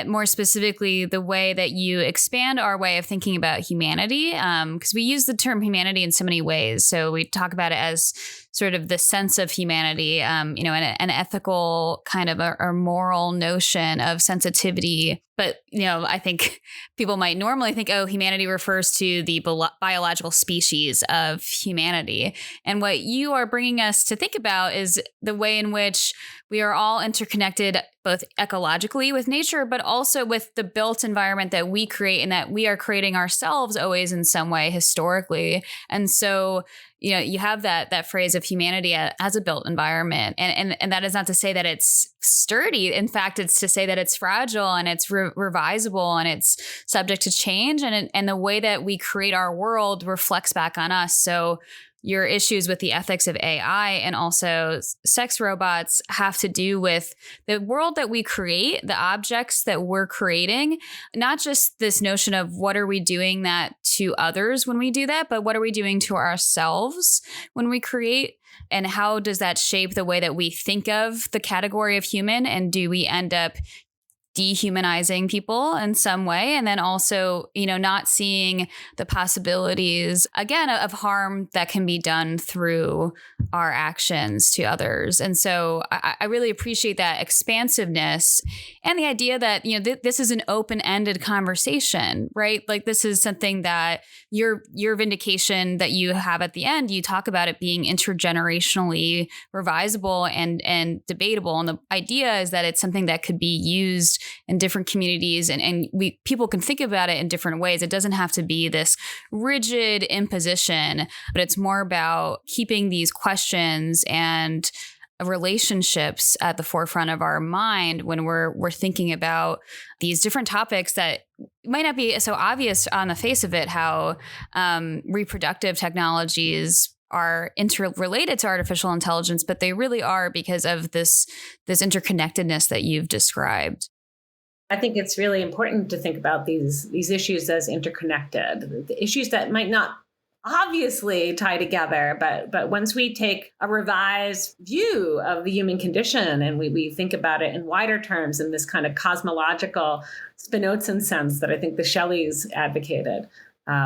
more specifically, the way that you expand our way of thinking about humanity. Because we use the term humanity in so many ways. So we talk about it as sort of the sense of humanity, an ethical kind of a moral notion of sensitivity. But, I think people might normally think, humanity refers to the biological species of humanity. And what you are bringing us to think about is the way in which we are all interconnected, both ecologically with nature, but also with the built environment that we create, and that we are creating ourselves always in some way historically. And so, you have that phrase of humanity as a built environment. And that is not to say that it's sturdy. In fact, it's to say that it's fragile and it's revisable and it's subject to change. And the way that we create our world reflects back on us. So your issues with the ethics of AI and also sex robots have to do with the world that we create, the objects that we're creating, not just this notion of what are we doing that to others when we do that, but what are we doing to ourselves when we create, and how does that shape the way that we think of the category of human, and do we end up dehumanizing people in some way. And then also, not seeing the possibilities, again, of harm that can be done through our actions to others. And so I really appreciate that expansiveness and the idea that, this is an open-ended conversation, right? Like this is something that your vindication that you have at the end, you talk about it being intergenerationally revisable and debatable. And the idea is that it's something that could be used in different communities and people can think about it in different ways. It doesn't have to be this rigid imposition, but it's more about keeping these questions and relationships at the forefront of our mind when we're thinking about these different topics that might not be so obvious on the face of it, how reproductive technologies are interrelated to artificial intelligence, but they really are because of this interconnectedness that you've described. I think it's really important to think about these issues as interconnected, the issues that might not obviously tie together, but once we take a revised view of the human condition and we think about it in wider terms in this kind of cosmological Spinozan sense that I think the Shelleys advocated,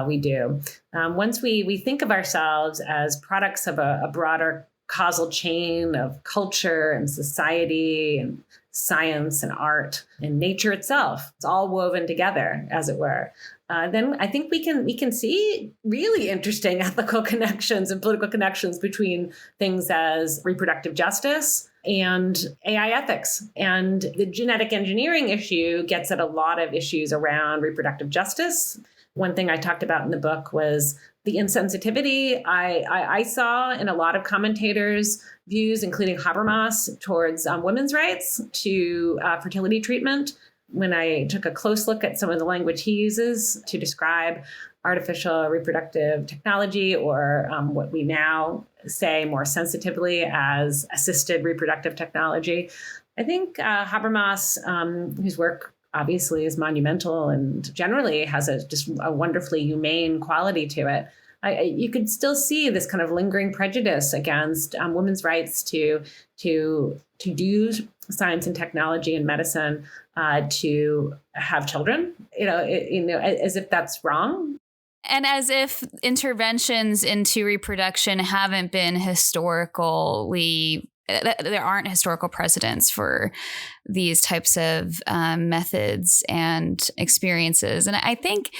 we do. Once we think of ourselves as products of a broader causal chain of culture and society and science and art and nature itself, it's all woven together, as it were. Then I think we can see really interesting ethical connections and political connections between things as reproductive justice and AI ethics. And the genetic engineering issue gets at a lot of issues around reproductive justice. One thing I talked about in the book was the insensitivity I saw in a lot of commentators' views, including Habermas, towards women's rights to fertility treatment. When I took a close look at some of the language he uses to describe artificial reproductive technology, or what we now say more sensitively as assisted reproductive technology, I think Habermas, whose work obviously is monumental and generally has just a wonderfully humane quality to it, you could still see this kind of lingering prejudice against women's rights to do science and technology and medicine, to have children, as if that's wrong. And as if interventions into reproduction haven't been historically, there aren't historical precedents for these types of methods and experiences. And I think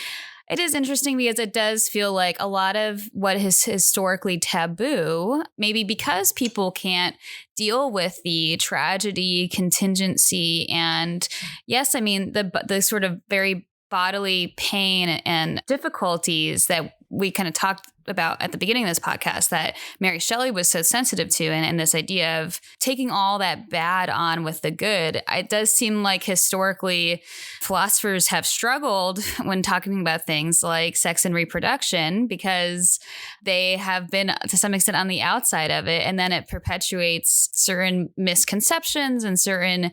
it is interesting because it does feel like a lot of what is historically taboo, maybe because people can't deal with the tragedy, contingency, and yes, I mean, the sort of very bodily pain and difficulties that we kind of talked about at the beginning of this podcast that Mary Shelley was so sensitive to, and this idea of taking all that bad on with the good. It does seem like historically philosophers have struggled when talking about things like sex and reproduction because they have been to some extent on the outside of it, and then it perpetuates certain misconceptions and certain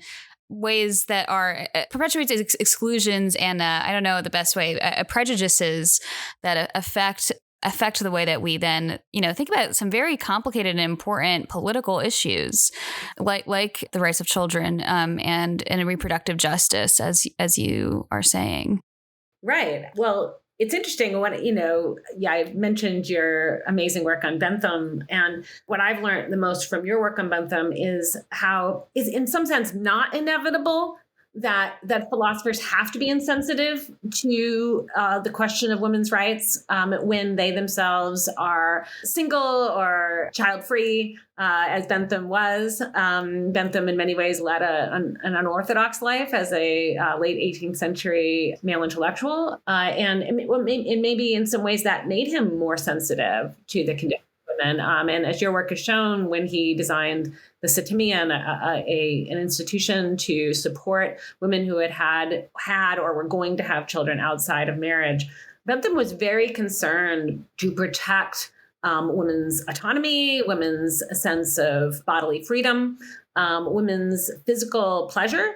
ways that are perpetuates exclusions and I don't know the best way, prejudices that affect the way that we then think about some very complicated and important political issues like the rights of children and reproductive justice as you are saying. Right. Well, it's interesting when, I mentioned your amazing work on Bentham. And what I've learned the most from your work on Bentham is how it's in some sense not inevitable that philosophers have to be insensitive to the question of women's rights when they themselves are single or child-free, as Bentham was. Bentham, in many ways, led an unorthodox life as a late 18th century male intellectual. And maybe in some ways that made him more sensitive to the condition of women. And as your work has shown, when he designed the Satimian, an institution to support women who had or were going to have children outside of marriage, Bentham was very concerned to protect women's autonomy, women's sense of bodily freedom, women's physical pleasure,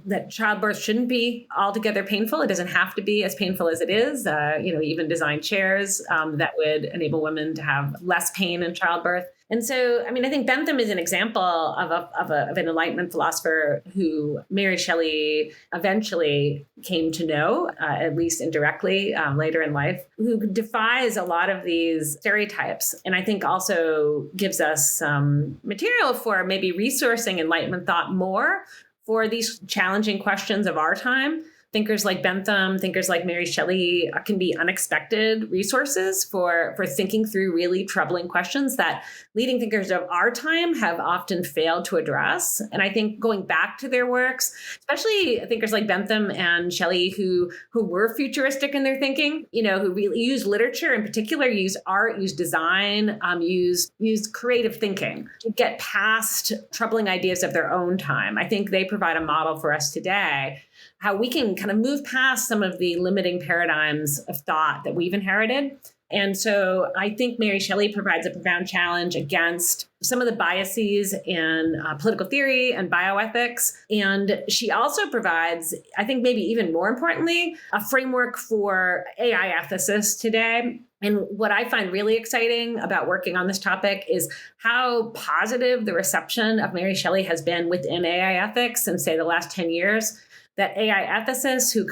that childbirth shouldn't be altogether painful. It doesn't have to be as painful as it is. He even designed chairs that would enable women to have less pain in childbirth. And so, I mean, I think Bentham is an example of an Enlightenment philosopher who Mary Shelley eventually came to know, at least indirectly, later in life, who defies a lot of these stereotypes. And I think also gives us some material for maybe resourcing Enlightenment thought more for these challenging questions of our time. Thinkers like Bentham, thinkers like Mary Shelley can be unexpected resources for thinking through really troubling questions that leading thinkers of our time have often failed to address. And I think going back to their works, especially thinkers like Bentham and Shelley, who were futuristic in their thinking, who really used literature in particular, used art, used design, used creative thinking to get past troubling ideas of their own time. I think they provide a model for us today, how we can kind of move past some of the limiting paradigms of thought that we've inherited. And so I think Mary Shelley provides a profound challenge against some of the biases in political theory and bioethics. And she also provides, I think maybe even more importantly, a framework for AI ethicists today. And what I find really exciting about working on this topic is how positive the reception of Mary Shelley has been within AI ethics in, say, the last 10 years. That AI ethicists who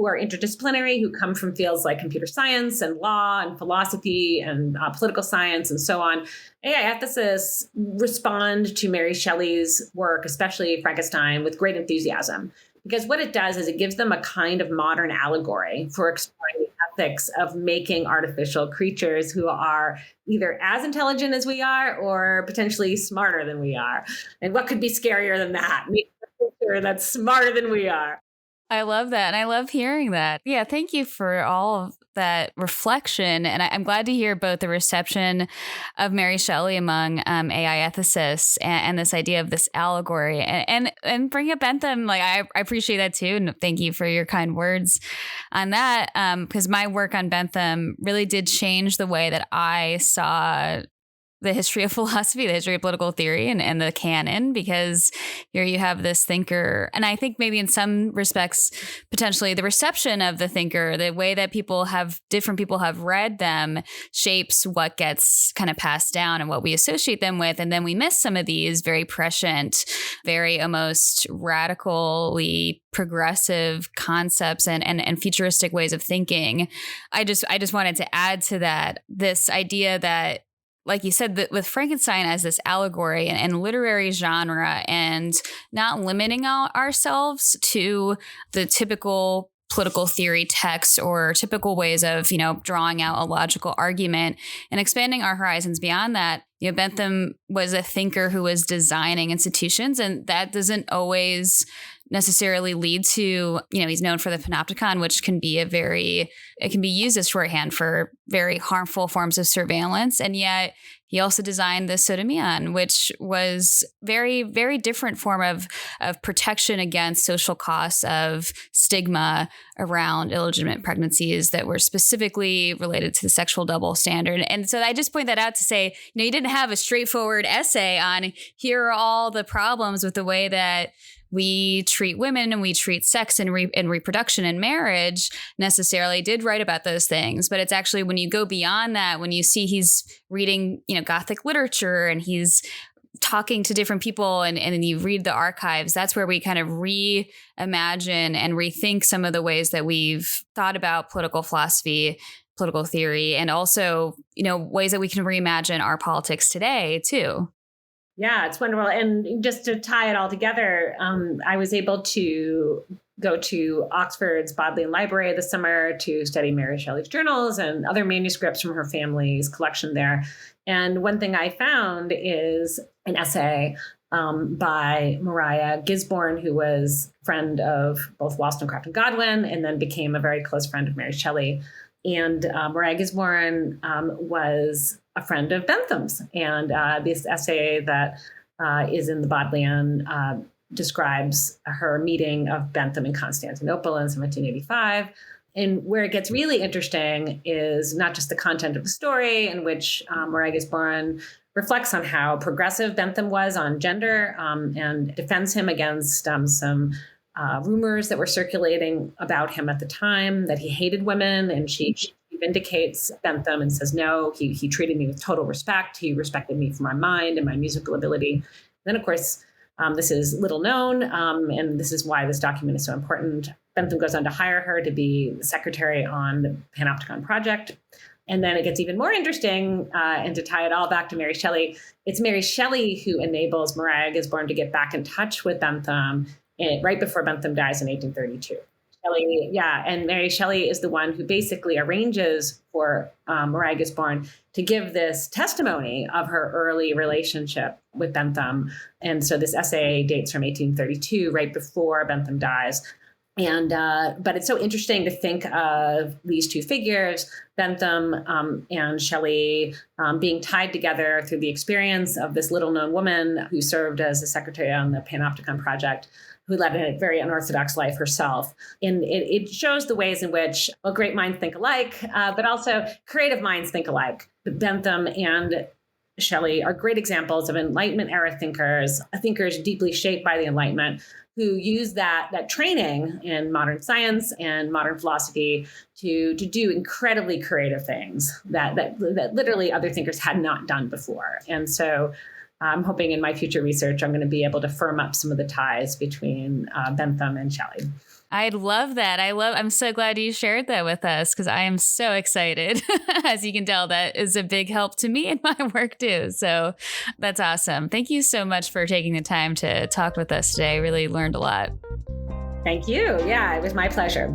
are interdisciplinary, who come from fields like computer science and law and philosophy and political science and so on, AI ethicists respond to Mary Shelley's work, especially Frankenstein, with great enthusiasm. Because what it does is it gives them a kind of modern allegory for exploring the ethics of making artificial creatures who are either as intelligent as we are or potentially smarter than we are. And what could be scarier than that? That's smarter than we are. I love that. And I love hearing that. Yeah, thank you for all of that reflection. And I'm glad to hear both the reception of Mary Shelley among AI ethicists and this idea of this allegory and bring up Bentham. Like, I appreciate that too. And thank you for your kind words on that. Because my work on Bentham really did change the way that I saw the history of philosophy, the history of political theory and the canon, because here you have this thinker. And I think maybe in some respects, potentially the reception of the thinker, the way that different people have read them shapes what gets kind of passed down and what we associate them with. And then we miss some of these very prescient, very almost radically progressive concepts and futuristic ways of thinking. I just wanted to add to that, this idea that, like you said, that with Frankenstein as this allegory and literary genre and not limiting ourselves to the typical political theory text or typical ways of, drawing out a logical argument and expanding our horizons beyond that. Bentham was a thinker who was designing institutions, and that doesn't always necessarily lead to, he's known for the panopticon, which can be it can be used as shorthand for very harmful forms of surveillance. And yet he also designed the sodomyon, which was very, very different form of protection against social costs of stigma around illegitimate pregnancies that were specifically related to the sexual double standard. And so I just point that out to say, you didn't have a straightforward essay on here are all the problems with the way that we treat women and we treat sex and reproduction and marriage. Necessarily did write about those things. But it's actually when you go beyond that, when you see he's reading, Gothic literature and he's talking to different people and you read the archives, that's where we kind of reimagine and rethink some of the ways that we've thought about political philosophy, political theory, and also, ways that we can reimagine our politics today too. Yeah, it's wonderful. And just to tie it all together, I was able to go to Oxford's Bodleian Library this summer to study Mary Shelley's journals and other manuscripts from her family's collection there. And one thing I found is an essay by Mariah Gisborne, who was a friend of both Wollstonecraft and Godwin, and then became a very close friend of Mary Shelley. And Mariah Gisborne was a friend of Bentham's. And this essay that is in the Bodleian describes her meeting of Bentham in Constantinople in 1785. And where it gets really interesting is not just the content of the story, in which Mariah Gisborne reflects on how progressive Bentham was on gender and defends him against some rumors that were circulating about him at the time, that he hated women, and she vindicates Bentham and says, no, he treated me with total respect. He respected me for my mind and my musical ability. Then, of course, this is little known, and this is why this document is so important. Bentham goes on to hire her to be the secretary on the Panopticon project. And then it gets even more interesting, and to tie it all back to Mary Shelley, it's Mary Shelley who enables Maria Gisborne to get back in touch with Bentham right before Bentham dies in 1832. And Mary Shelley is the one who basically arranges for Maria Gisborne to give this testimony of her early relationship with Bentham. And so this essay dates from 1832, right before Bentham dies. And but it's so interesting to think of these two figures, Bentham and Shelley, being tied together through the experience of this little-known woman who served as a secretary on the Panopticon project, who led a very unorthodox life herself. And it shows the ways in which great minds think alike, but also creative minds think alike. Bentham and Shelley are great examples of Enlightenment era thinkers deeply shaped by the Enlightenment, who use that training in modern science and modern philosophy to do incredibly creative things that literally other thinkers had not done before. And so I'm hoping in my future research, I'm going to be able to firm up some of the ties between Bentham and Shelley. I'd love that. I'm so glad you shared that with us, because I am so excited. As you can tell, that is a big help to me in my work too. So that's awesome. Thank you so much for taking the time to talk with us today. I really learned a lot. Thank you. Yeah, it was my pleasure.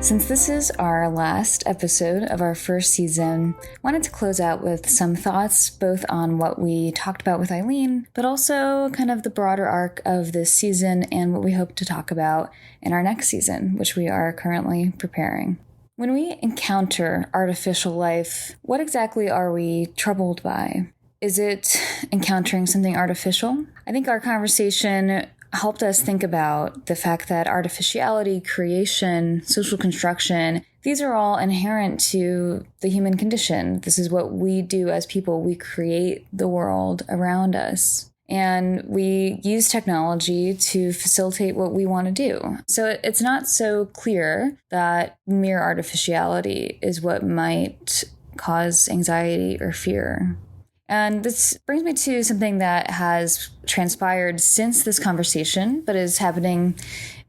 Since this is our last episode of our first season, I wanted to close out with some thoughts both on what we talked about with Eileen, but also kind of the broader arc of this season and what we hope to talk about in our next season, which we are currently preparing. When we encounter artificial life, what exactly are we troubled by? Is it encountering something artificial? I think our conversation helped us think about the fact that artificiality, creation, social construction, these are all inherent to the human condition. This is what we do as people. We create the world around us. And we use technology to facilitate what we want to do. So it's not so clear that mere artificiality is what might cause anxiety or fear. And this brings me to something that has transpired since this conversation, but is happening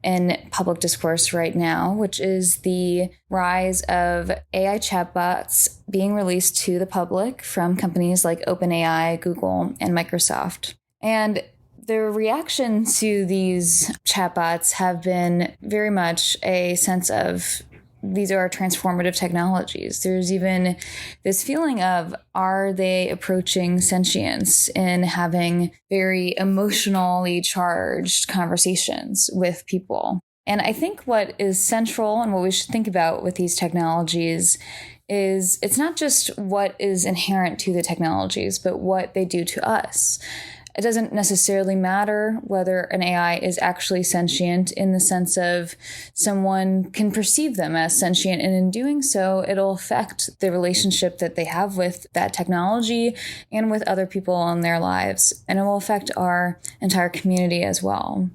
in public discourse right now, which is the rise of AI chatbots being released to the public from companies like OpenAI, Google, and Microsoft. And the reaction to these chatbots have been very much a sense of these are transformative technologies. There's even this feeling of, are they approaching sentience in having very emotionally charged conversations with people? And I think what is central and what we should think about with these technologies is it's not just what is inherent to the technologies, but what they do to us. It doesn't necessarily matter whether an AI is actually sentient in the sense of someone can perceive them as sentient, and in doing so, it'll affect the relationship that they have with that technology and with other people in their lives, and it will affect our entire community as well.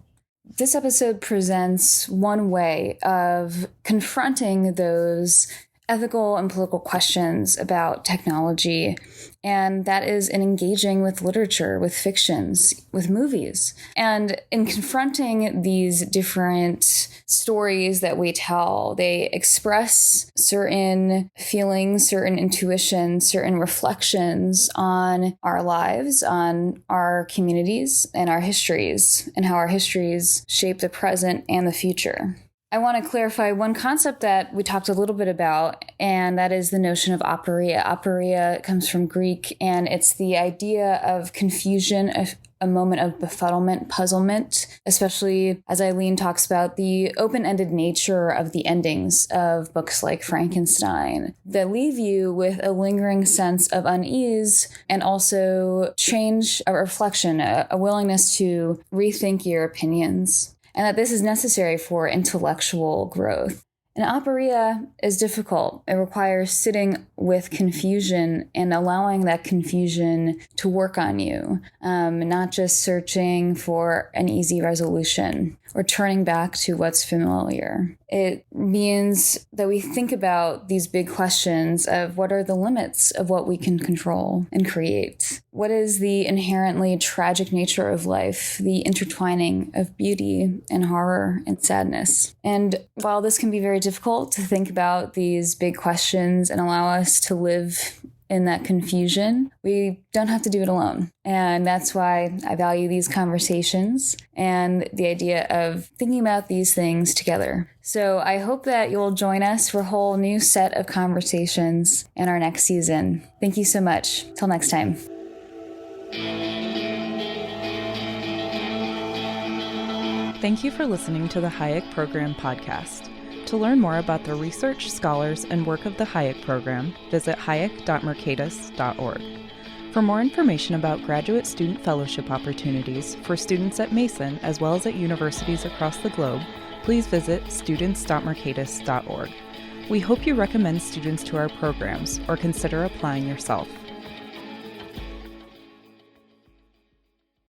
This episode presents one way of confronting those ethical and political questions about technology, and that is in engaging with literature, with fictions, with movies. And in confronting these different stories that we tell, they express certain feelings, certain intuitions, certain reflections on our lives, on our communities, and our histories, and how our histories shape the present and the future. I want to clarify one concept that we talked a little bit about, and that is the notion of aporia. Aporia comes from Greek, and it's the idea of confusion, a moment of befuddlement, puzzlement, especially as Eileen talks about the open-ended nature of the endings of books like Frankenstein that leave you with a lingering sense of unease and also change, a reflection, a willingness to rethink your opinions. And that this is necessary for intellectual growth. And aporia is difficult. It requires sitting with confusion and allowing that confusion to work on you, not just searching for an easy resolution or turning back to what's familiar. It means that we think about these big questions of what are the limits of what we can control and create? What is the inherently tragic nature of life, the intertwining of beauty and horror and sadness? And while this can be very difficult to think about these big questions and allow us to live in that confusion, we don't have to do it alone. And that's why I value these conversations and the idea of thinking about these things together. So I hope that you'll join us for a whole new set of conversations in our next season. Thank you so much. Till next time. Thank you for listening to the Hayek Program Podcast. To learn more about the research, scholars, and work of the Hayek Program, visit hayek.mercatus.org. For more information about graduate student fellowship opportunities for students at Mason as well as at universities across the globe, please visit students.mercatus.org. We hope you recommend students to our programs or consider applying yourself.